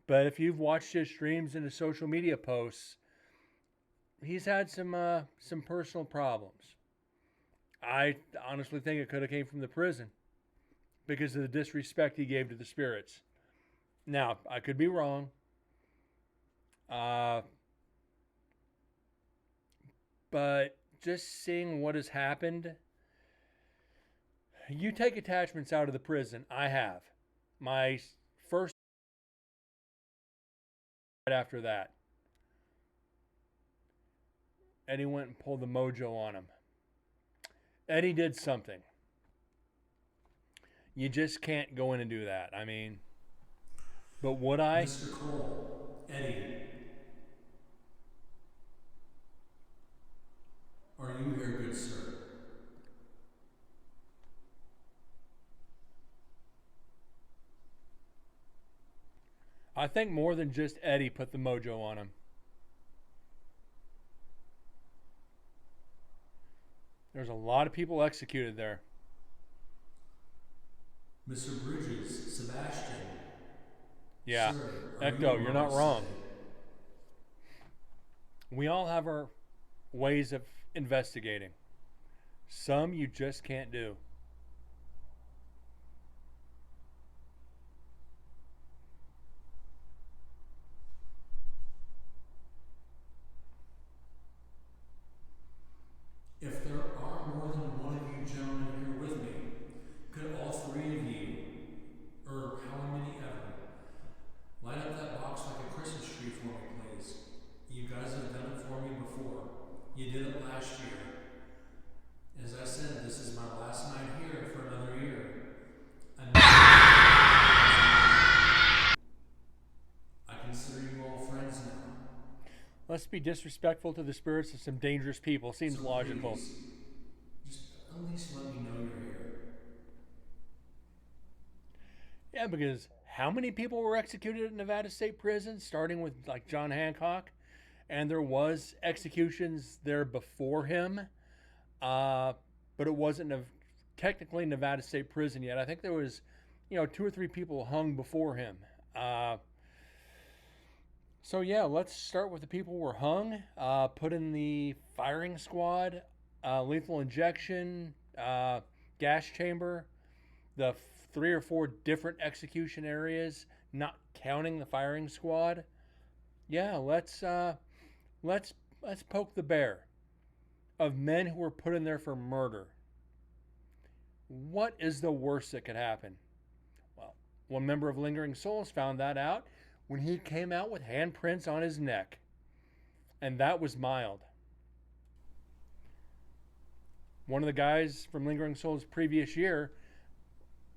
Speaker 2: but if you've watched his streams and his social media posts, he's had some personal problems. I honestly think it could have came from the prison because of the disrespect he gave to the spirits. Now, I could be wrong. But just seeing what has happened, you take attachments out of the prison. I have. My first right after that, Eddie went and pulled the mojo on him. Eddie did something. You just can't go in and do that. I mean, but would I?
Speaker 4: Mr. Cole, Eddie, are you here, good sir?
Speaker 2: I think more than just Eddie put the mojo on him. There's a lot of people executed there.
Speaker 4: Mr. Bridges, Sebastian.
Speaker 2: Yeah.
Speaker 4: Sir,
Speaker 2: Ecto, you're not wrong. We all have our ways of investigating. Some you just can't do.
Speaker 4: If there are more than one of you gentlemen here with me, could all three of you, or how many ever, light up that box like a Christmas tree for me, please? You guys have done it for me before. You did it last year. As I said, this is my last night here for another year. I consider you all friends now.
Speaker 2: Let's be disrespectful to the spirits of some dangerous people. Seems
Speaker 4: So
Speaker 2: logical.
Speaker 4: please, just at least let me know you're here.
Speaker 2: Yeah, because how many people were executed at Nevada State Prison, starting with like John Hancock, and there was executions there before him, but it wasn't technically Nevada State Prison yet. I think there was, 2 or 3 people hung before him. So yeah, let's start with the people who were hung, put in the firing squad, lethal injection, gas chamber, the 3 or 4 different execution areas, not counting the firing squad. Yeah, let's poke the bear of men who were put in there for murder. What is the worst that could happen? Well, one member of Lingering Souls found that out when he came out with handprints on his neck. And that was mild. One of the guys from Lingering Souls previous year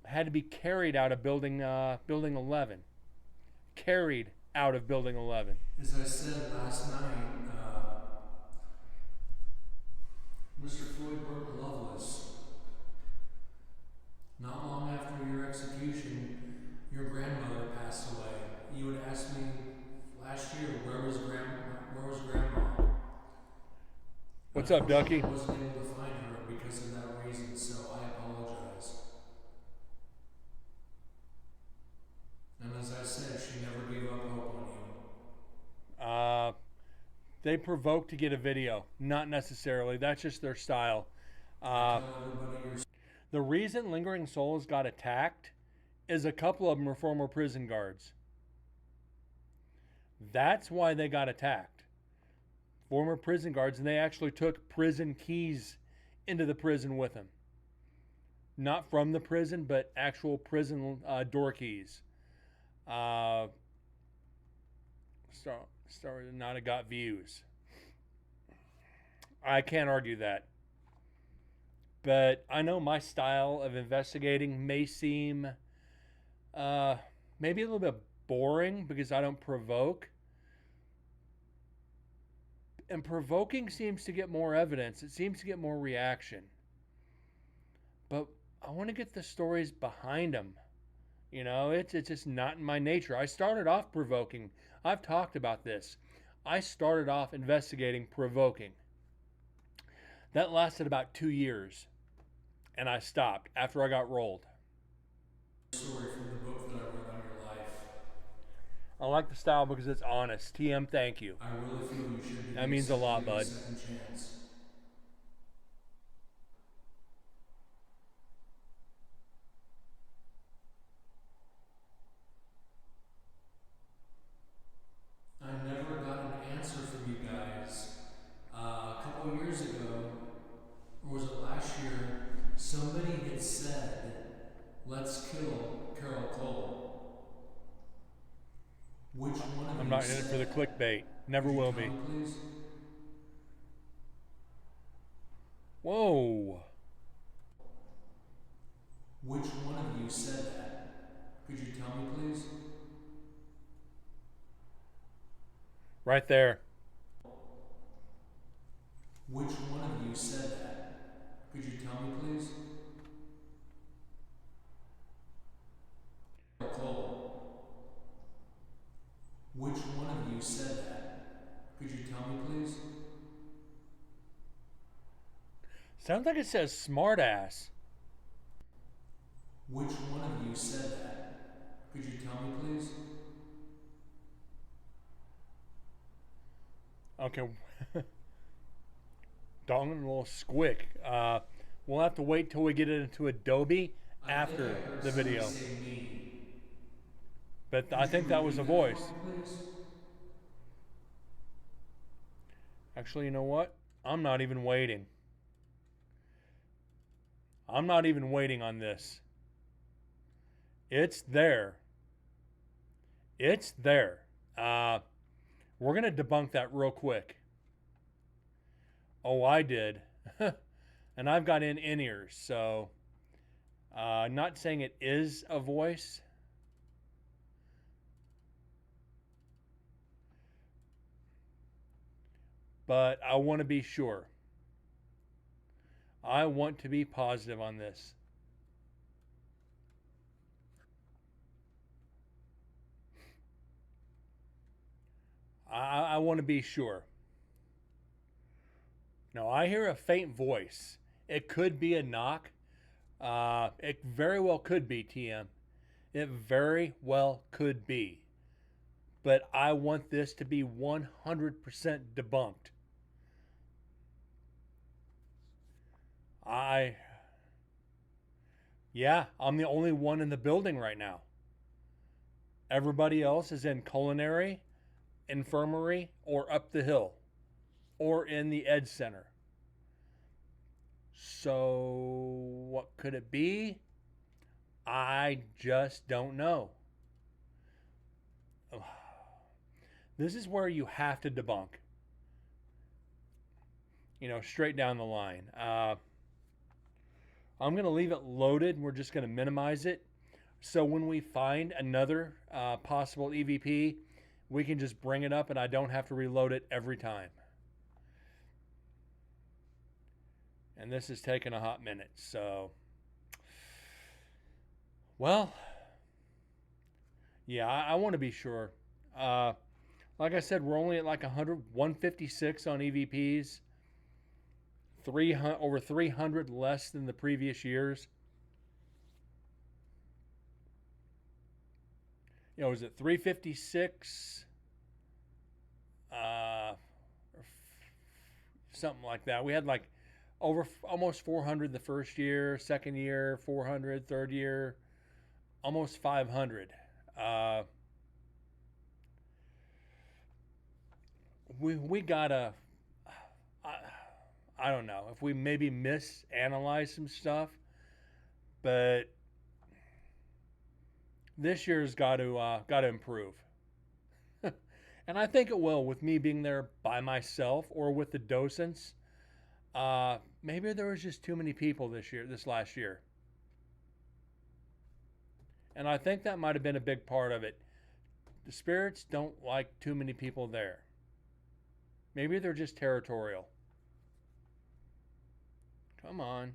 Speaker 2: had to be carried out of building 11. Carried out of building 11.
Speaker 4: As I said last night, Mr. Floyd Burke Lovelace, not long after your execution, your grandmother passed away. You would ask me last year, where was Grandma?
Speaker 2: What's up, Ducky?
Speaker 4: I wasn't able to find her because of that reason, so I apologize. And as I said, she never gave up hope on you.
Speaker 2: They provoke to get a video. Not necessarily. That's just their style.
Speaker 4: Tell everybody you're
Speaker 2: The reason Lingering Souls got attacked is a couple of them are former prison guards. That's why they got attacked. Former prison guards, and they actually took prison keys into the prison with them. Not from the prison, but actual prison door keys. Started to not have got views. I can't argue that. But I know my style of investigating may seem maybe a little bit boring because I don't provoke. And provoking seems to get more evidence. It seems to get more reaction. But I want to get the stories behind them. You know, it's just not in my nature. I started off provoking. I've talked about this. I started off investigating provoking. That lasted about 2 years. And I stopped after I got rolled.
Speaker 4: Story from the book that I wrote on your life.
Speaker 2: I like the style because it's honest. TM, thank you.
Speaker 4: I really feel you should be.
Speaker 2: That means a lot, bud.
Speaker 4: Second chance. I never got an answer from you guys. A couple years ago, or was it last year, somebody had said, let's kill Carol Cole. Which one of
Speaker 2: I'm
Speaker 4: you
Speaker 2: not in
Speaker 4: said
Speaker 2: it for the
Speaker 4: that?
Speaker 2: clickbait. Never
Speaker 4: Could you
Speaker 2: will
Speaker 4: tell
Speaker 2: be.
Speaker 4: me, please?
Speaker 2: Whoa.
Speaker 4: Which one of you said that? Could you tell me, please?
Speaker 2: Right there.
Speaker 4: Which one of you said that? Could you tell me, please? Cole. Which one of you said that? Could you tell me, please?
Speaker 2: Sounds like it says smartass.
Speaker 4: Which one of you said that? Could you tell me, please?
Speaker 2: Okay. Dong and a little squick. We'll have to wait till we get it into Adobe after the video. But I think that was a voice. Actually, you know what? I'm not even waiting. I'm not even waiting on this. It's there. It's there. We're going to debunk that real quick. Oh, I did. And I've got in-ears, so not saying it is a voice. But I want to be sure. I want to be positive on this. I want to be sure. Now, I hear a faint voice. It could be a knock. It very well could be, TM. It very well could be. But I want this to be 100% debunked. Yeah, I'm the only one in the building right now. Everybody else is in culinary, infirmary, or up the hill, or in the Ed Center. So, what could it be? I just don't know. This is where you have to debunk. You know, straight down the line. I'm going to leave it loaded. We're just going to minimize it. So when we find another possible EVP, we can just bring it up and I don't have to reload it every time. And this is taking a hot minute. So, well, yeah, I want to be sure. Like I said, we're only at like 156 on EVPs. Over 300 less than the previous years. You know, was it 356? Or something like that. We had like almost 400 the first year, second year 400, third year almost 500. We gotta. I, I don't know if we maybe misanalyze some stuff, but this year's got to improve. And I think it will with me being there by myself or with the docents. Maybe there was just too many people this last year. And I think that might have been a big part of it. The spirits don't like too many people there. Maybe they're just territorial. Come on.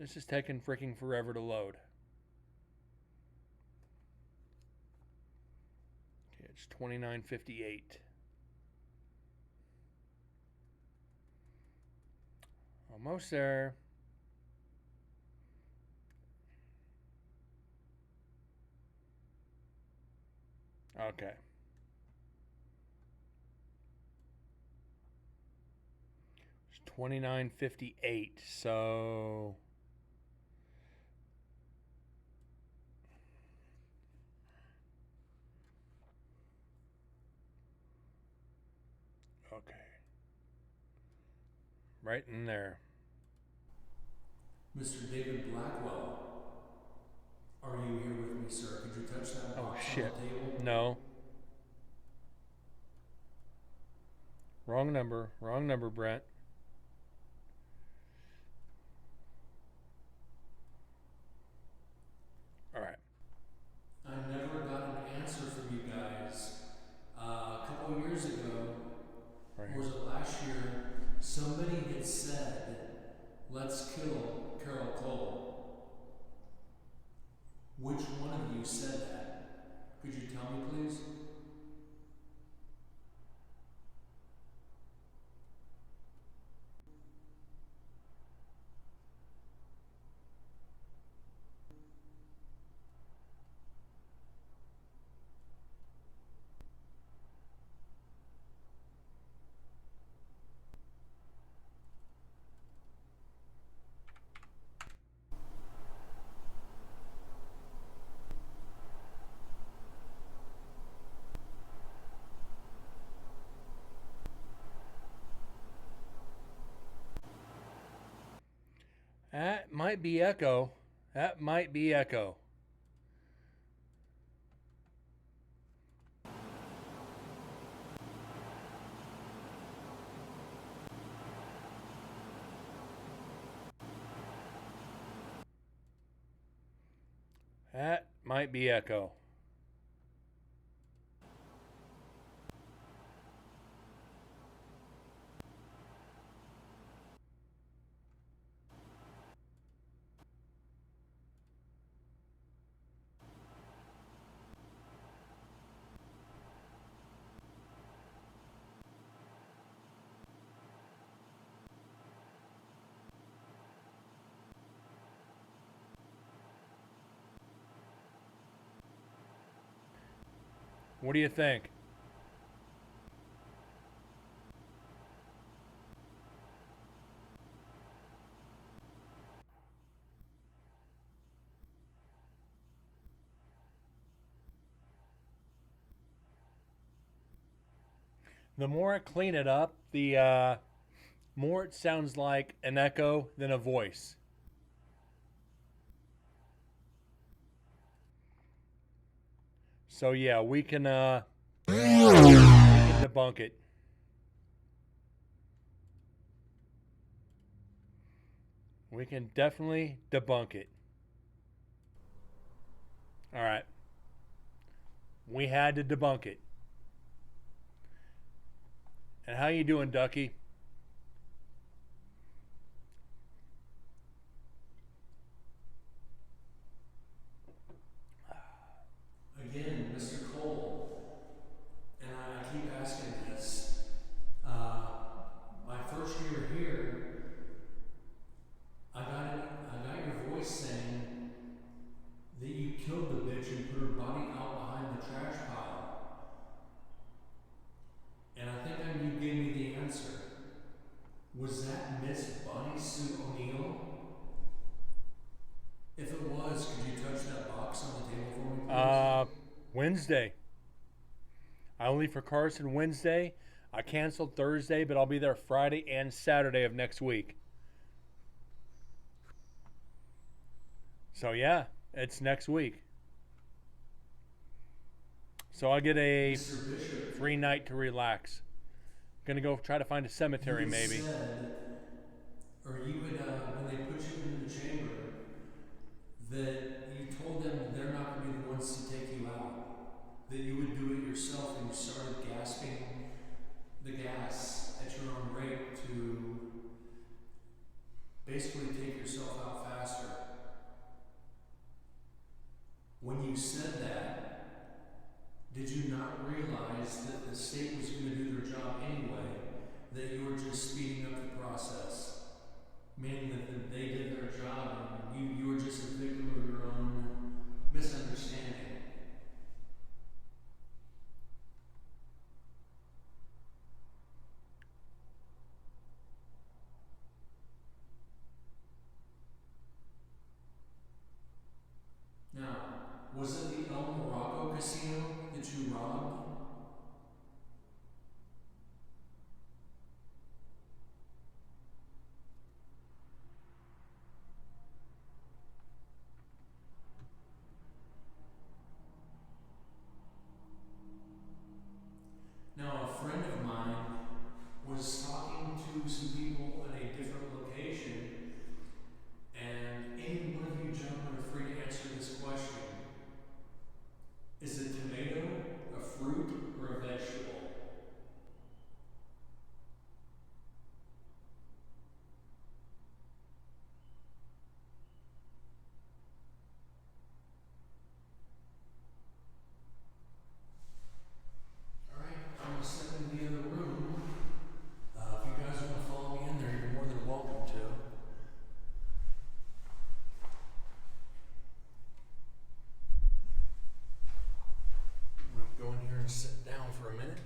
Speaker 2: This is taking freaking forever to load. Okay, it's 29:58. Almost there. Okay. It's 29:58. So okay. Right in there.
Speaker 4: Mr. David Blackwell, are you here with me, sir? Could you touch that
Speaker 2: Oh
Speaker 4: box
Speaker 2: shit.
Speaker 4: on the table?
Speaker 2: No. Wrong number, Brent. All right.
Speaker 4: I never got an answer from you guys. A couple years ago,
Speaker 2: Right
Speaker 4: or was
Speaker 2: here.
Speaker 4: it last year, somebody had said, let's kill Carol Cole. Which one of you said that? Could you tell me, please?
Speaker 2: That might be Echo. That might be Echo. That might be Echo. What do you think? The more I clean it up, the more it sounds like an echo than a voice. So yeah, we can debunk it. We can definitely debunk it. All right. We had to debunk it. And how you doing, Ducky?
Speaker 4: Again, Mr. Cole, and I keep asking this. My first year here, I got your voice saying that you killed the bitch and put her body out behind the trash pile. And I think you gave me the answer. notice. Could you touch that box on the table for me, please?
Speaker 2: Wednesday. I leave for Carson Wednesday. I canceled Thursday, but I'll be there Friday and Saturday of next week. So yeah, it's next week. So I get a
Speaker 4: Mr. Bishop,
Speaker 2: free night to relax. Gonna go try to find a cemetery
Speaker 4: you had
Speaker 2: maybe.
Speaker 4: said, or you had, when they put you into the chamber, that you told them they're not going to be the ones to take you out. That you would do it yourself, and you started gasping the gas at your own rate to basically take yourself out faster. When you said that, did you not realize that the state was going to do their job anyway, that you were just speeding up the process? Meaning that they did their job and you were just a victim of your own misunderstanding. Now, was it the El Morocco casino that you robbed? Now, a friend of mine was talking to some people at a different location, and any one of you gentlemen are free to answer this question. Is a tomato a fruit or a vegetable? All right, I'm going to step into the other room. If you guys want to follow me in there, you're more than welcome to. I'm going to go in here and sit down for a minute.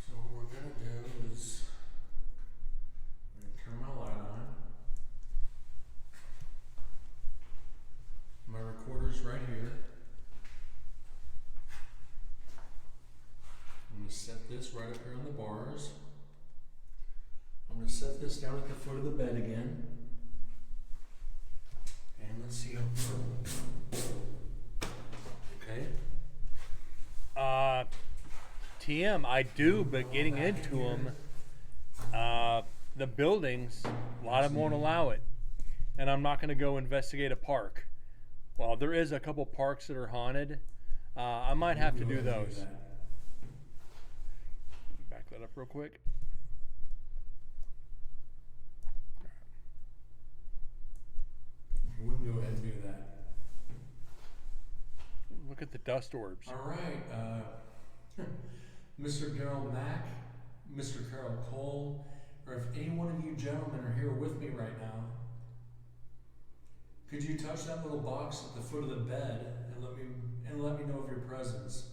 Speaker 4: So what we're going to do is I'm going to turn my light on. My recorder's right here. I'm going to set this right up here on the bars. I'm going to set this down at the foot of the bed again. And let's see how. Okay.
Speaker 2: TM, I do, but getting into them, the buildings, a lot of them won't allow it. And I'm not going to go investigate a park. Well, there is a couple parks that are haunted. I might have to do those. Back that up real quick.
Speaker 4: We can go ahead and do that.
Speaker 2: Look at the dust orbs.
Speaker 4: All right, Mr. Daryl Mack, Mr. Carol Cole, or if any one of you gentlemen are here with me right now, could you touch that little box at the foot of the bed and let me know of your presence?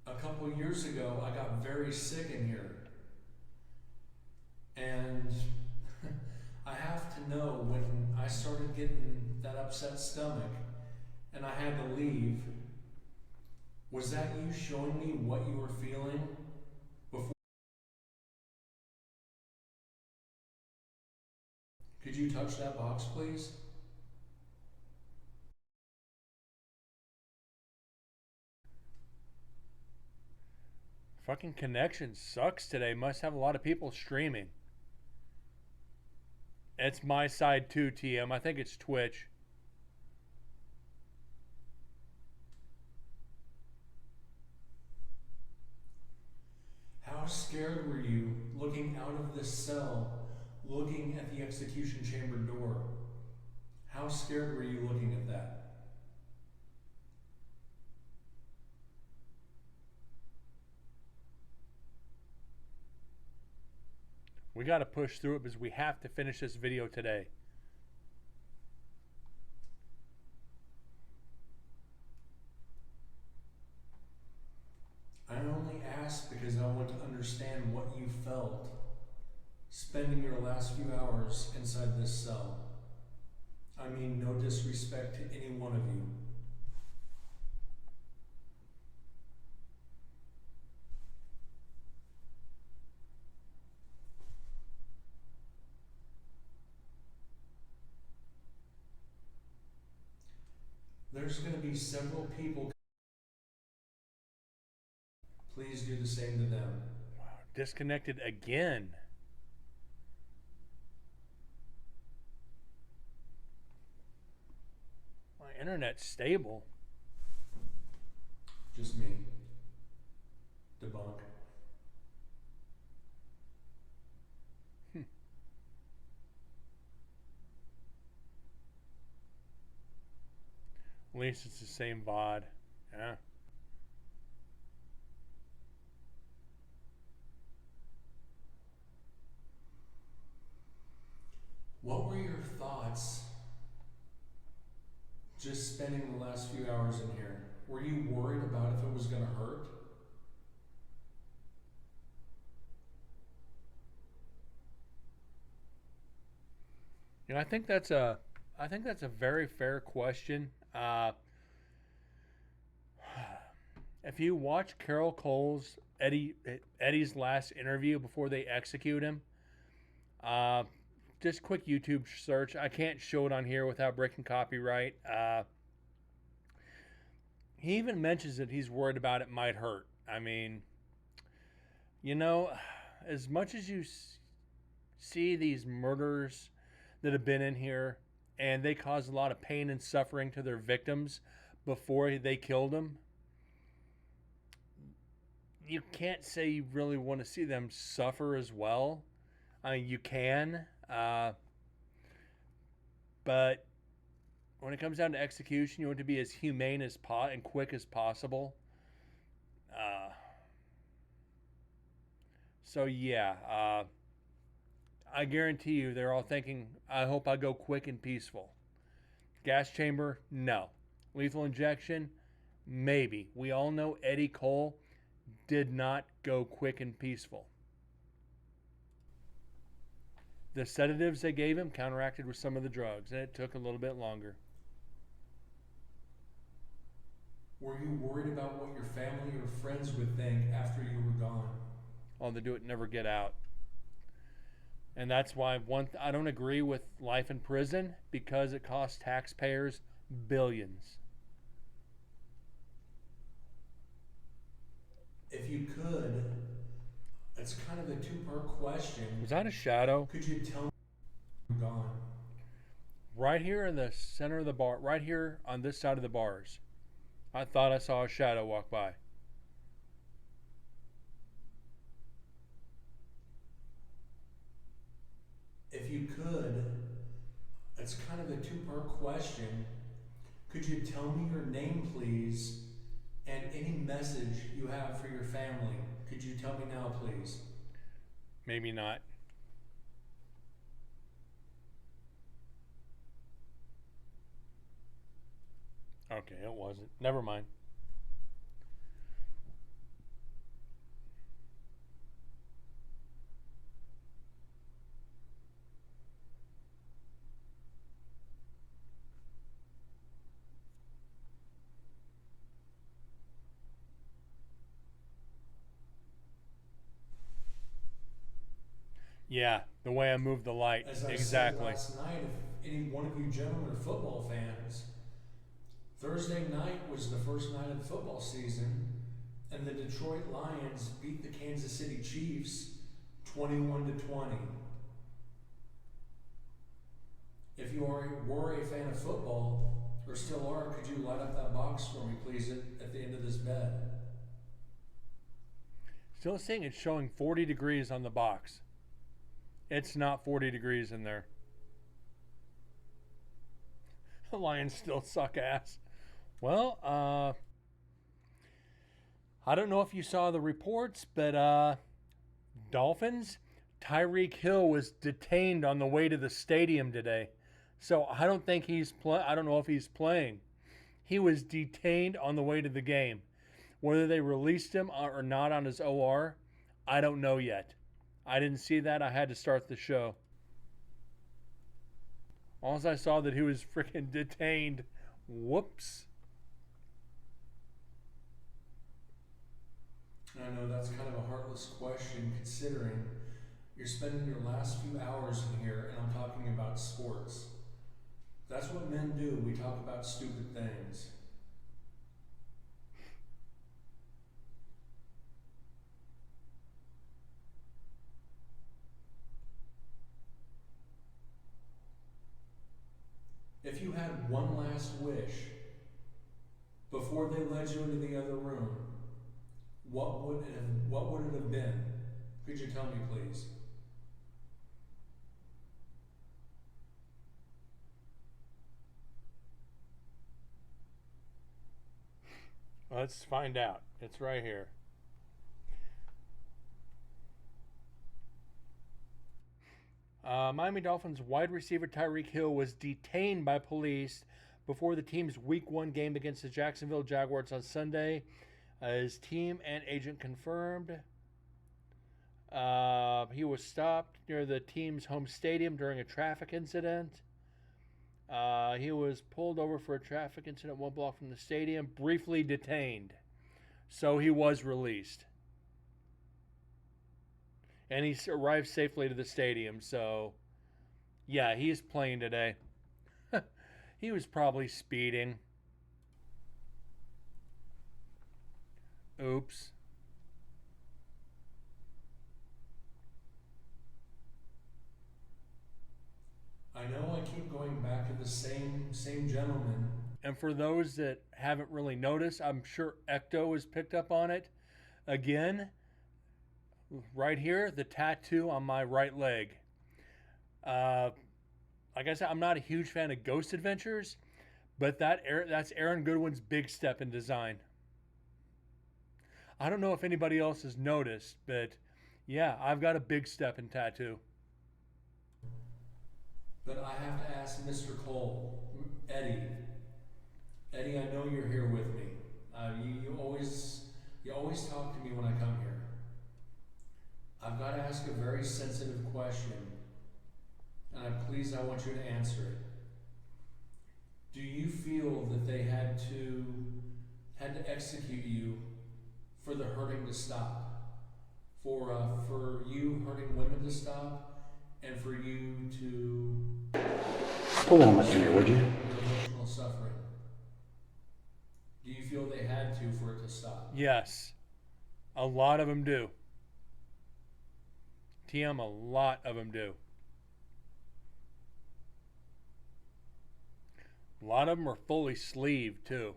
Speaker 4: A couple years ago, I got very sick in here. And I have to know when I started getting that upset stomach and I had to leave, was that you showing me what you were feeling before? Could you touch that box, please?
Speaker 2: Fucking connection sucks today. Must have a lot of people streaming. It's my side too, TM. I think it's Twitch.
Speaker 4: How scared were you looking out of this cell, looking at the execution chamber door? How scared were you looking at that?
Speaker 2: We got to push through it because we have to finish this video today.
Speaker 4: I only asked because I want to understand what you felt spending your last few hours inside this cell. I mean, no disrespect to any one of you. There's going to be several people. Please do the same to them.
Speaker 2: Wow, disconnected again. My internet's stable.
Speaker 4: Just me. Debunk.
Speaker 2: At least it's the same VOD. Yeah.
Speaker 4: What were your thoughts just spending the last few hours in here? Were you worried about if it was going to hurt?
Speaker 2: You know, I think that's a very fair question. If you watch Carol Cole's Eddie's last interview before they execute him, just quick YouTube search. I can't show it on here without breaking copyright. He even mentions that he's worried about it might hurt. I mean, you know, as much as you see these murders that have been in here, and they cause a lot of pain and suffering to their victims before they killed them, you can't say you really want to see them suffer as well. I mean, you can, but when it comes down to execution, you want to be as humane as and quick as possible. So yeah, I guarantee you they're all thinking, I hope I go quick and peaceful. Gas chamber, no. Lethal injection, maybe. We all know Eddie Cole did not go quick and peaceful. The sedatives they gave him counteracted with some of the drugs, and it took a little bit longer.
Speaker 4: Were you worried about what your family or friends would think after you were gone?
Speaker 2: Oh, they do it never get out. And that's why I don't agree with life in prison, because it costs taxpayers billions.
Speaker 4: If you could, it's kind of a two-part question.
Speaker 2: Was that a shadow?
Speaker 4: Could you tell me you're gone?
Speaker 2: Right here in the center of the bar, right here on this side of the bars, I thought I saw a shadow walk by.
Speaker 4: If you could, it's kind of a two-part question. Could you tell me your name, please, and any message you have for your family? Could you tell me now, please?
Speaker 2: Maybe not. Okay, it wasn't. Never mind. Yeah, the way I moved the light.
Speaker 4: As I
Speaker 2: Exactly.
Speaker 4: said last night, if any one of you gentlemen are football fans, Thursday night was the first night of the football season, and the Detroit Lions beat the Kansas City Chiefs 21-20. If you were a fan of football, or still are, could you light up that box for me, please, at the end of this bed?
Speaker 2: Still seeing it's showing 40 degrees on the box. It's not 40 degrees in there. The Lions still suck ass. Well, I don't know if you saw the reports, but Dolphins Tyreek Hill was detained on the way to the stadium today. So I don't think I don't know if he's playing. He was detained on the way to the game. Whether they released him or not on his OR, I don't know yet. I didn't see that. I had to start the show. All I saw that he was freaking detained. Whoops.
Speaker 4: I know that's kind of a heartless question considering you're spending your last few hours in here and I'm talking about sports. That's what men do. We talk about stupid things. If you had one last wish before they led you into the other room, what would it have been? Could you tell me, please?
Speaker 2: Let's find out. It's right here. Miami Dolphins wide receiver Tyreek Hill was detained by police before the team's Week 1 game against the Jacksonville Jaguars on Sunday. His team and agent confirmed. He was stopped near the team's home stadium during a traffic incident. He was pulled over for a traffic incident 1 block from the stadium, briefly detained. So he was released. And he arrived safely to the stadium, so yeah, he's playing today. He was probably speeding. Oops.
Speaker 4: I know I keep going back to the same gentleman.
Speaker 2: And for those that haven't really noticed, I'm sure Ecto has picked up on it. Again, right here, the tattoo on my right leg. Like I said, I'm not a huge fan of Ghost Adventures, but that's Aaron Goodwin's big step in design. I don't know if anybody else has noticed, but yeah, I've got a big step in tattoo.
Speaker 4: But I have to ask Mr. Cole, Eddie. Eddie, I know you're here with me. You always talk to me when I come here. I've got to ask a very sensitive question, and I want you to answer it. Do you feel that they had to execute you for the hurting to stop, for you hurting women to stop, and for you to
Speaker 10: pull on my ear, would you?
Speaker 4: your emotional suffering? Do you feel they had to for it to stop?
Speaker 2: Yes, a lot of them do. TM, a lot of them do. A lot of them are fully sleeved too.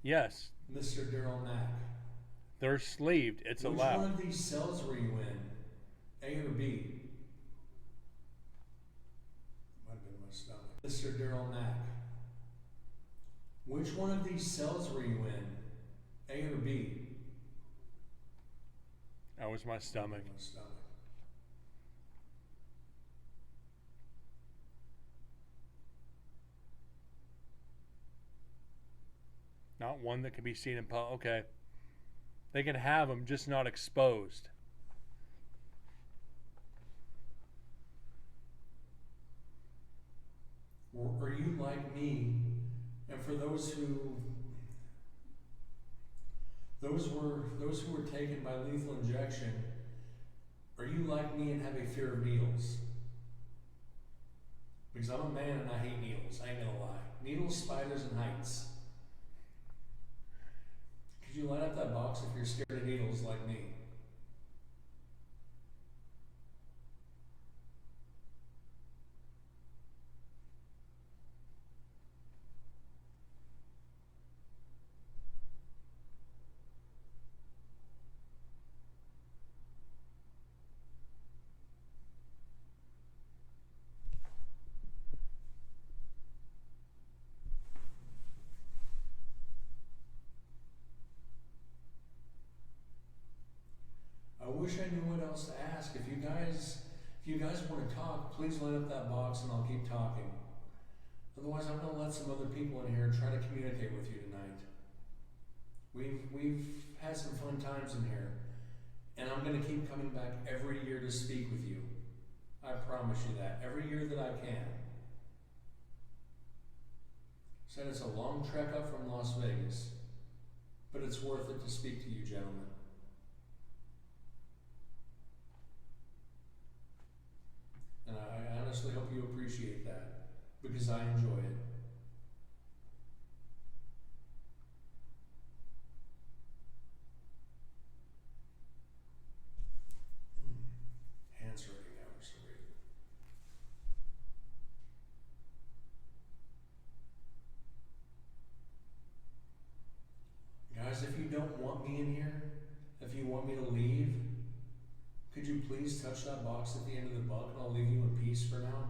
Speaker 2: Yes,
Speaker 4: Mr. Daryl Mack.
Speaker 2: they're sleeved. It's
Speaker 4: Which
Speaker 2: allowed.
Speaker 4: one of these cells were you in? A or B? Might have been my stomach. Mr. Daryl Mack. Which one of these cells were you in? A or B?
Speaker 2: That was my stomach.
Speaker 4: My stomach.
Speaker 2: Not one that can be seen in public. Okay. They can have them, just not exposed.
Speaker 4: Or are you like me? And for those who were taken by lethal injection, are you like me and have a fear of needles? Because I'm a man and I hate needles. I ain't gonna lie. Needles, spiders, and heights. Could you light up that box if you're scared of needles like me? wish I knew what else to ask. If you guys want to talk, please light up that box and I'll keep talking. Otherwise, I'm gonna let some other people in here and try to communicate with you tonight. We've had some fun times in here, and I'm gonna keep coming back every year to speak with you. I promise you that, every year that I can. Said it's a long trek up from Las Vegas, but it's worth it to speak to you gentlemen. And I honestly hope you appreciate that, because I enjoy it. Hands hurting now for some reason. Guys, if you don't want me in here, if you want me to leave, could you please touch that box at the end of the bunk and I'll leave you in peace for now?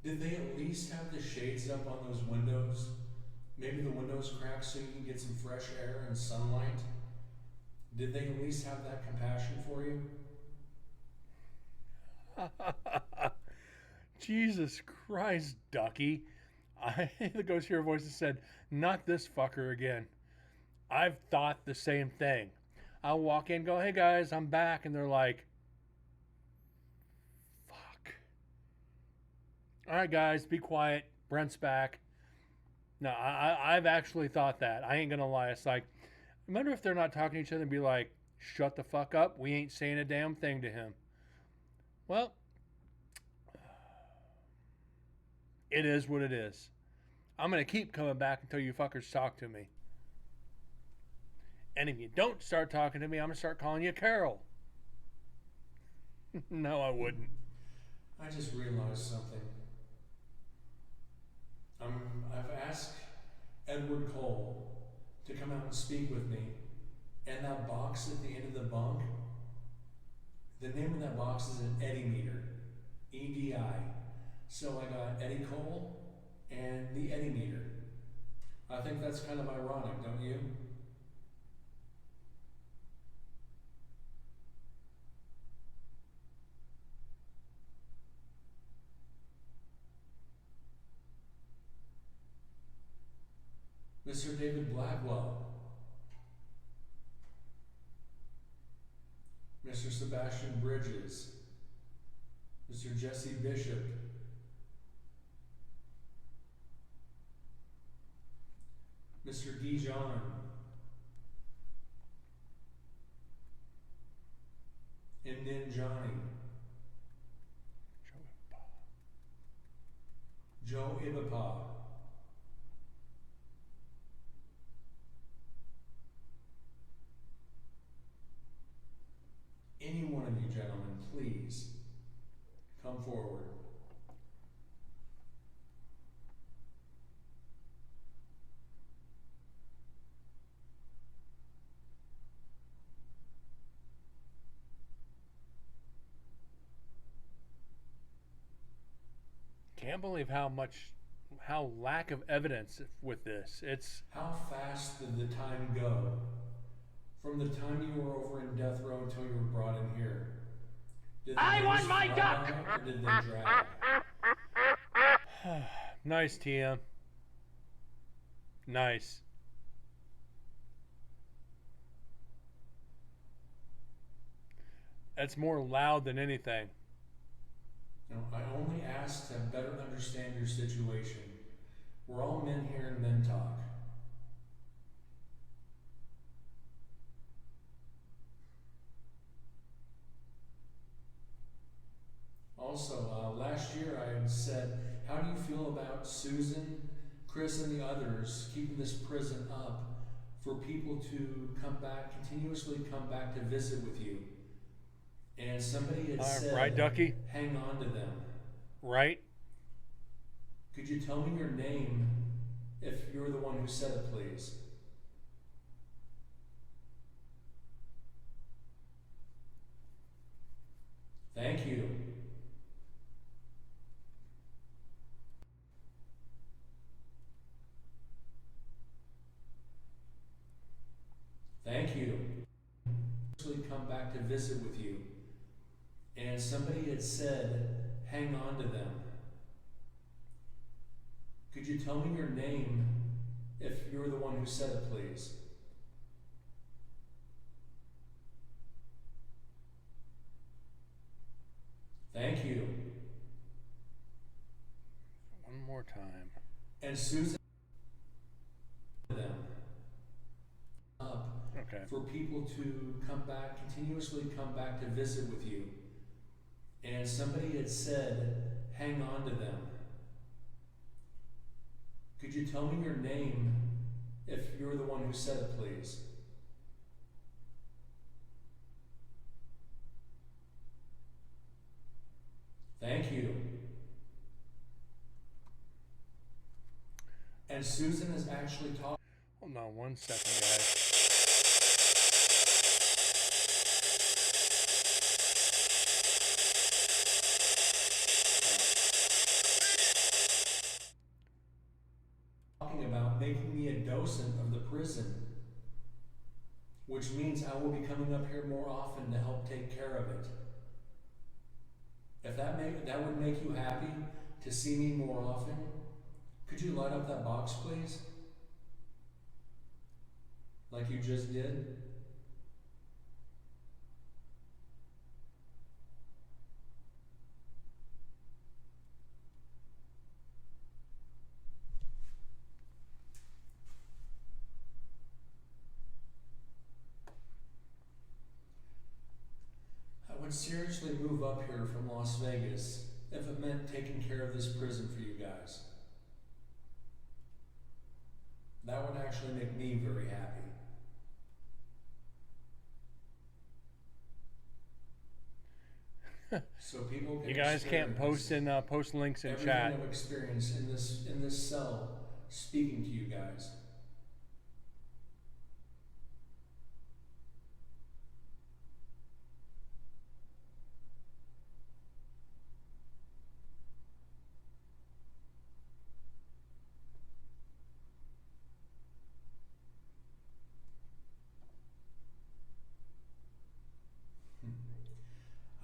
Speaker 4: Did they at least have the shades up on those windows? Maybe the windows cracked so you can get some fresh air and sunlight? Did they at least have that compassion for you?
Speaker 2: Jesus Christ, Ducky. The Ghost Hero voice said, not this fucker again. I've thought the same thing. I'll walk in, go, hey guys, I'm back. And they're like, fuck. All right, guys, be quiet. Brent's back. No, I've actually thought that. I ain't going to lie. It's like, I wonder if they're not talking to each other and be like, shut the fuck up. We ain't saying a damn thing to him. Well, it is what it is. I'm going to keep coming back until you fuckers talk to me. And if you don't start talking to me, I'm going to start calling you Carol. No, I wouldn't.
Speaker 4: I just realized something. I've asked Edward Cole to come out and speak with me, and that box at the end of the bunk, the name of that box is an Eddy meter, EDI. So I got Eddie Cole and the Eddy meter. I think that's kind of ironic, don't you? Mr. David Blackwell, Mr. Sebastian Bridges, Mr. Jesse Bishop, Mr. Dijon, and then Johnny, Joe Ibapa, any one of you gentlemen, please come forward.
Speaker 2: Can't believe how lack of evidence with this. It's
Speaker 4: How fast did the time go from the time you were over in death row until you were brought in here? Did I want my duck! Or did they drag?
Speaker 2: nice, TM. Nice. That's more loud than anything.
Speaker 4: You know, I only ask to better understand your situation. We're all men here and men talk. Also, last year I had said, how do you feel about Susan, Chris, and the others keeping this prison up for people to come back, continuously come back to visit with you? And somebody had said,
Speaker 2: right, Ducky?
Speaker 4: hang on to them.
Speaker 2: Right?
Speaker 4: Could you tell me your name if you're the one who said it, please. Thank you. Thank you. Actually come back to visit with you. And somebody had said, hang on to them. Could you tell me your name if you're the one who said it, please? Thank you.
Speaker 2: One more time.
Speaker 4: And Susan, them up
Speaker 2: Okay.
Speaker 4: for people to come back, continuously come back to visit with you. And somebody had said, hang on to them. Could you tell me your name if you're the one who said it, please? Thank you. And Susan is actually talking.
Speaker 2: Hold on one second, guys.
Speaker 4: Talking about making me a docent of the prison, which means I will be coming up here more often to help take care of it. If that would make you happy to see me more often, could you light up that box, please? Like you just did? I would seriously move up here from Las Vegas if it meant taking care of this prison for you guys. That would actually make me very happy. So people can
Speaker 2: You guys can't post links in
Speaker 4: everything
Speaker 2: chat.
Speaker 4: I've experienced in this cell speaking to you guys.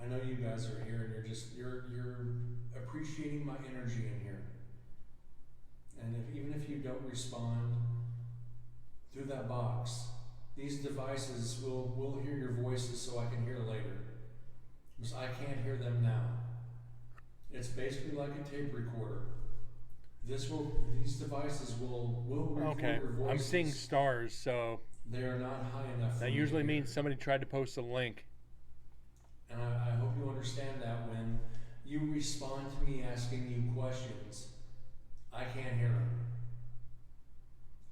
Speaker 4: I know you guys are here and you're appreciating my energy in here. And even if you don't respond through that box, these devices will hear your voices so I can hear later. Because I can't hear them now. It's basically like a tape recorder. These devices will record
Speaker 2: Okay.
Speaker 4: your voices.
Speaker 2: I'm seeing stars, so
Speaker 4: They are not high enough for
Speaker 2: that
Speaker 4: me to
Speaker 2: usually
Speaker 4: hear.
Speaker 2: means somebody tried to post a link.
Speaker 4: And I hope you understand that when you respond to me asking you questions, I can't hear them.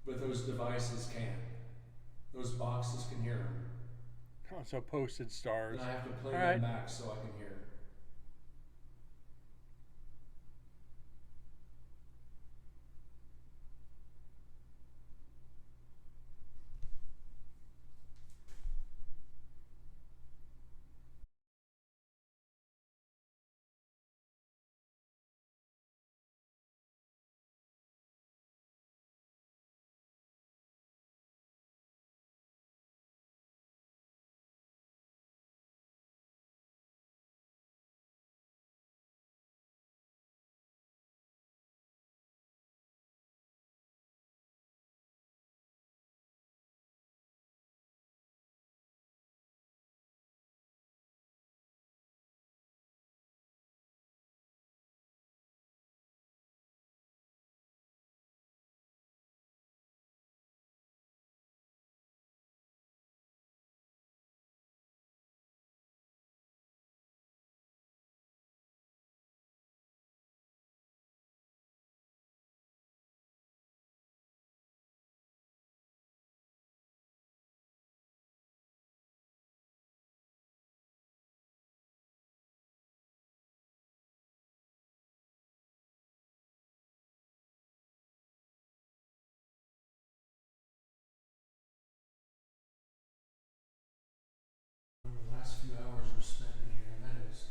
Speaker 4: But those devices can. Those boxes can hear them.
Speaker 2: Oh, so posted stars.
Speaker 4: And I have to play
Speaker 2: All
Speaker 4: them
Speaker 2: right.
Speaker 4: back so I can hear. past few hours were spent in here, and that is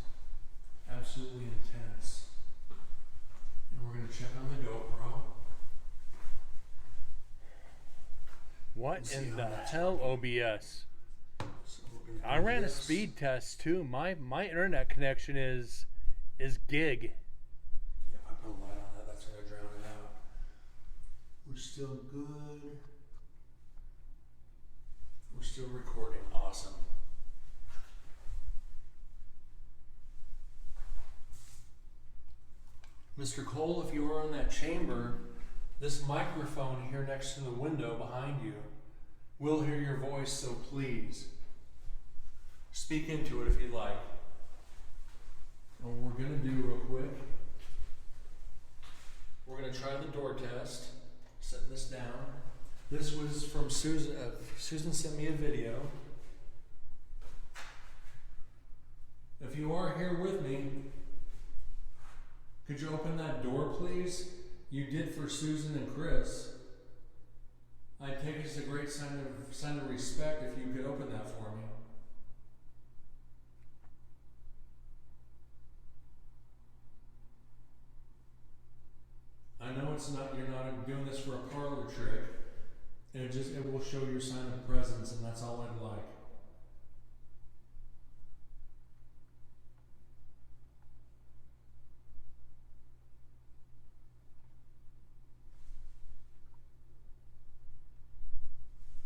Speaker 4: absolutely intense. And we're gonna check on the GoPro.
Speaker 2: What
Speaker 4: See
Speaker 2: in
Speaker 4: how
Speaker 2: the
Speaker 4: that's
Speaker 2: hell, OBS?
Speaker 4: So we're gonna
Speaker 2: I
Speaker 4: do
Speaker 2: ran a
Speaker 4: this.
Speaker 2: speed test too. My internet connection is gig.
Speaker 4: Yeah, if I put a light on that, that's gonna drown it out. We're still good. We're still recording. Awesome. Mr. Cole, if you are in that chamber, this microphone here next to the window behind you will hear your voice, so please speak into it if you'd like. And what we're gonna do real quick, we're gonna try the door test, setting this down. This was from Susan. Susan sent me a video. If you are here with me, could you open that door, please? You did for Susan and Chris. I take it as a great sign of respect if you could open that for me. I know you're not doing this for a parlor trick. It will show your sign of presence, and that's all I'd like.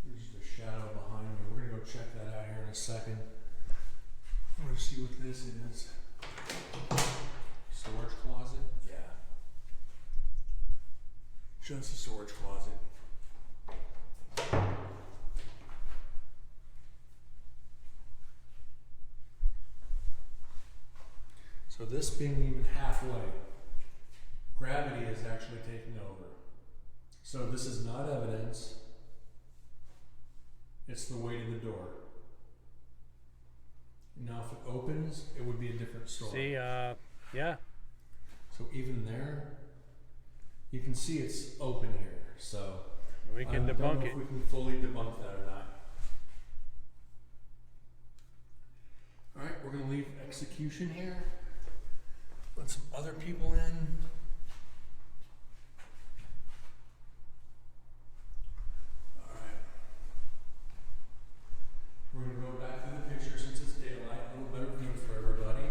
Speaker 4: There's just a shadow behind me. We're gonna go check that out here in a second. I'm gonna see what this is. Storage closet? Yeah. Just a storage closet. So this being even halfway, gravity is actually taking over. So this is not evidence, it's the weight of the door. Now if it opens, it would be a different story.
Speaker 2: See, yeah.
Speaker 4: So even there, you can see it's open here. So
Speaker 2: We can
Speaker 4: I don't
Speaker 2: debunk
Speaker 4: know
Speaker 2: it.
Speaker 4: if we can fully debunk that or not. All right, we're gonna leave execution here. Let some other people in. All right. We're gonna go back to the picture since it's daylight, a little better view for everybody.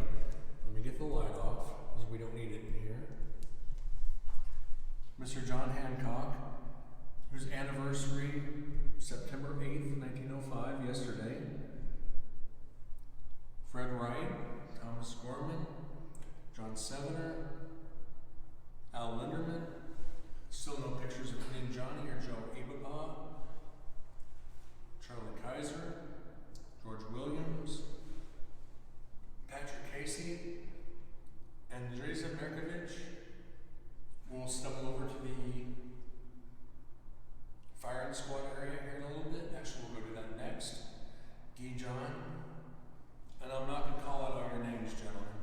Speaker 4: Let me get the light off, because we don't need it in here. Mr. John Hancock, whose anniversary, September 8th, 1905, yesterday. Fred Wright, Thomas Gorman, John Sevener, Al Linderman. Still no pictures of Clean Johnny or Joe Ababaugh. Charlie Kaiser, George Williams, Patrick Casey, and Teresa Berkovich. We'll stumble over to the firing squad area here in a little bit. Actually, we'll go do that next. Guy John. And I'm not going to call out all your names, gentlemen.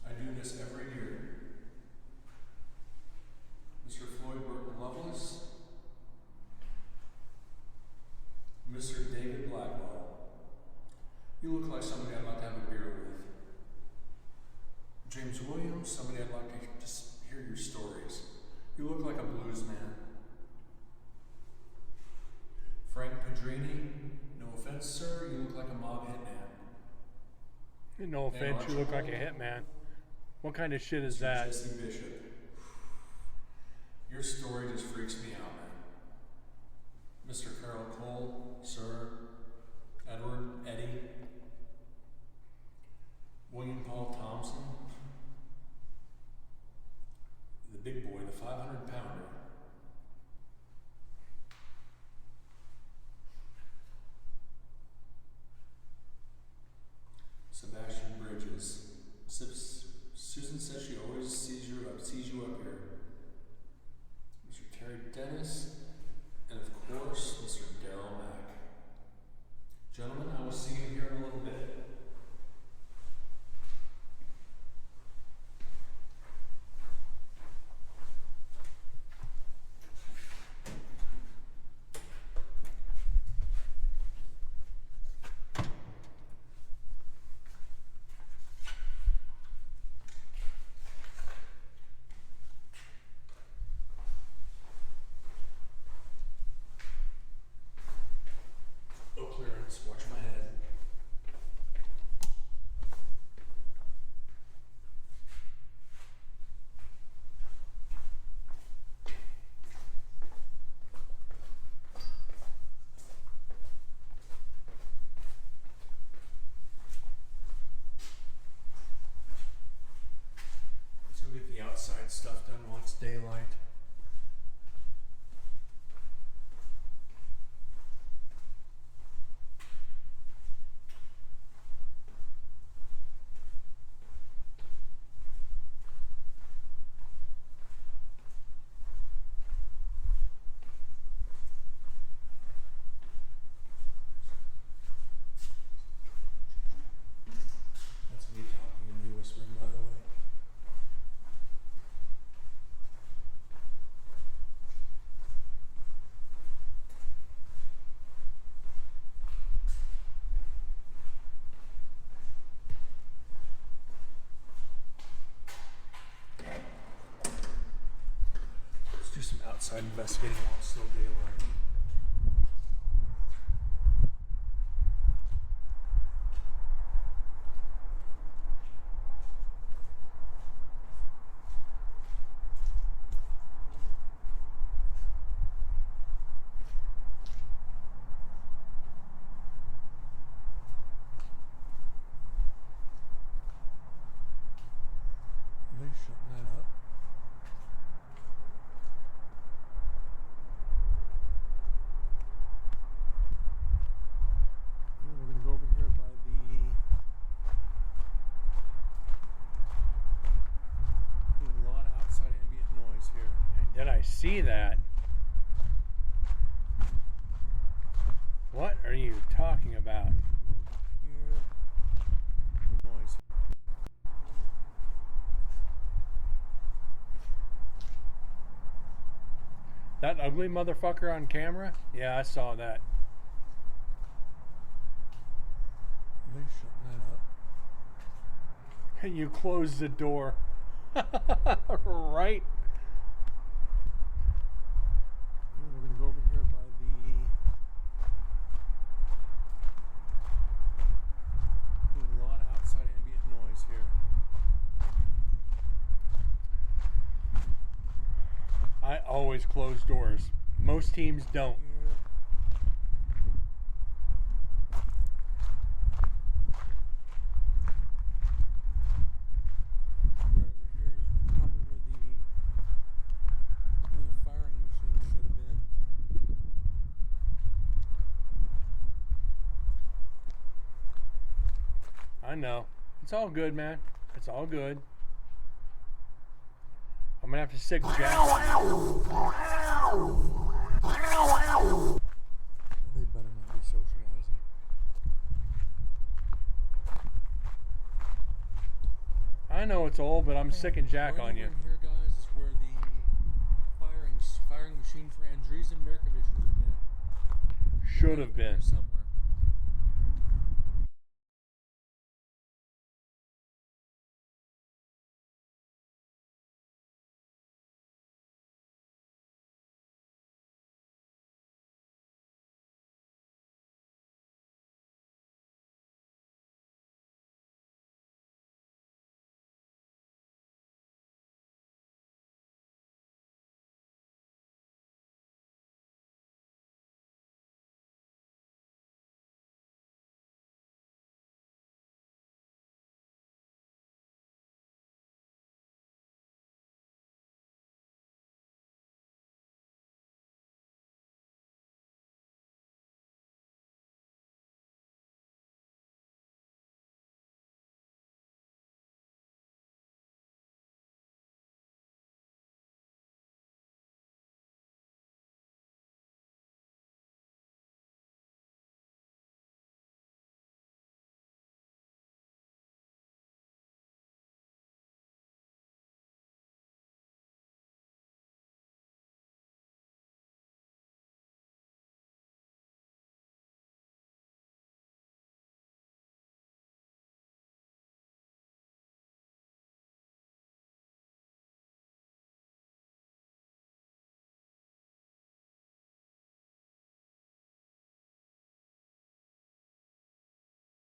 Speaker 4: I do this every year. Mr. Floyd Burton Lovelace. Mr. David Blackwell. You look like somebody I'd like to have a beer with. James Williams, somebody I'd like to just hear your stories. You look like a blues man. Frank Pedrini, no offense, sir, you look like a mob hitman.
Speaker 2: No offense, you look like a hitman. What kind of shit is that?
Speaker 4: Jesse Bishop. Your story just freaks me out, man. Mr. Carol Cole, sir. Edward, Eddie. William Paul Thompson. The big boy, the 500-pounder. Sebastian Bridges. Susan says she always sees you up here. Mr. Terry Dennis, and of course, Mr. Darrell Mack. Gentlemen, I will see you here in a little bit. stuff done while it's daylight. That's me talking and me whispering, by the way. Let's do some outside investigating while it's still daylight. Are they shutting that up? Yeah, we're gonna go over here by a lot of outside ambient noise here.
Speaker 2: Did I see that? What are you talking about?
Speaker 4: Here, noise.
Speaker 2: That ugly motherfucker on camera? Yeah, I saw that.
Speaker 4: Are they shutting that up?
Speaker 2: You closed the door. Right?
Speaker 4: Yeah, we're gonna go over here by a lot of outside ambient noise here.
Speaker 2: I always close doors. Most teams don't.
Speaker 4: Here. Right over here is probably where the firing machine should have been.
Speaker 2: I know. It's all good, man. It's all good. I'm gonna have to sick Jack.
Speaker 4: They better not be socializing.
Speaker 2: I know it's old, but I'm sicking Jack
Speaker 4: Right
Speaker 2: on you.
Speaker 4: over in here, guys, is where the firing machine for Andriza Mirkovic would have been.
Speaker 2: Should have been.
Speaker 4: Somewhere.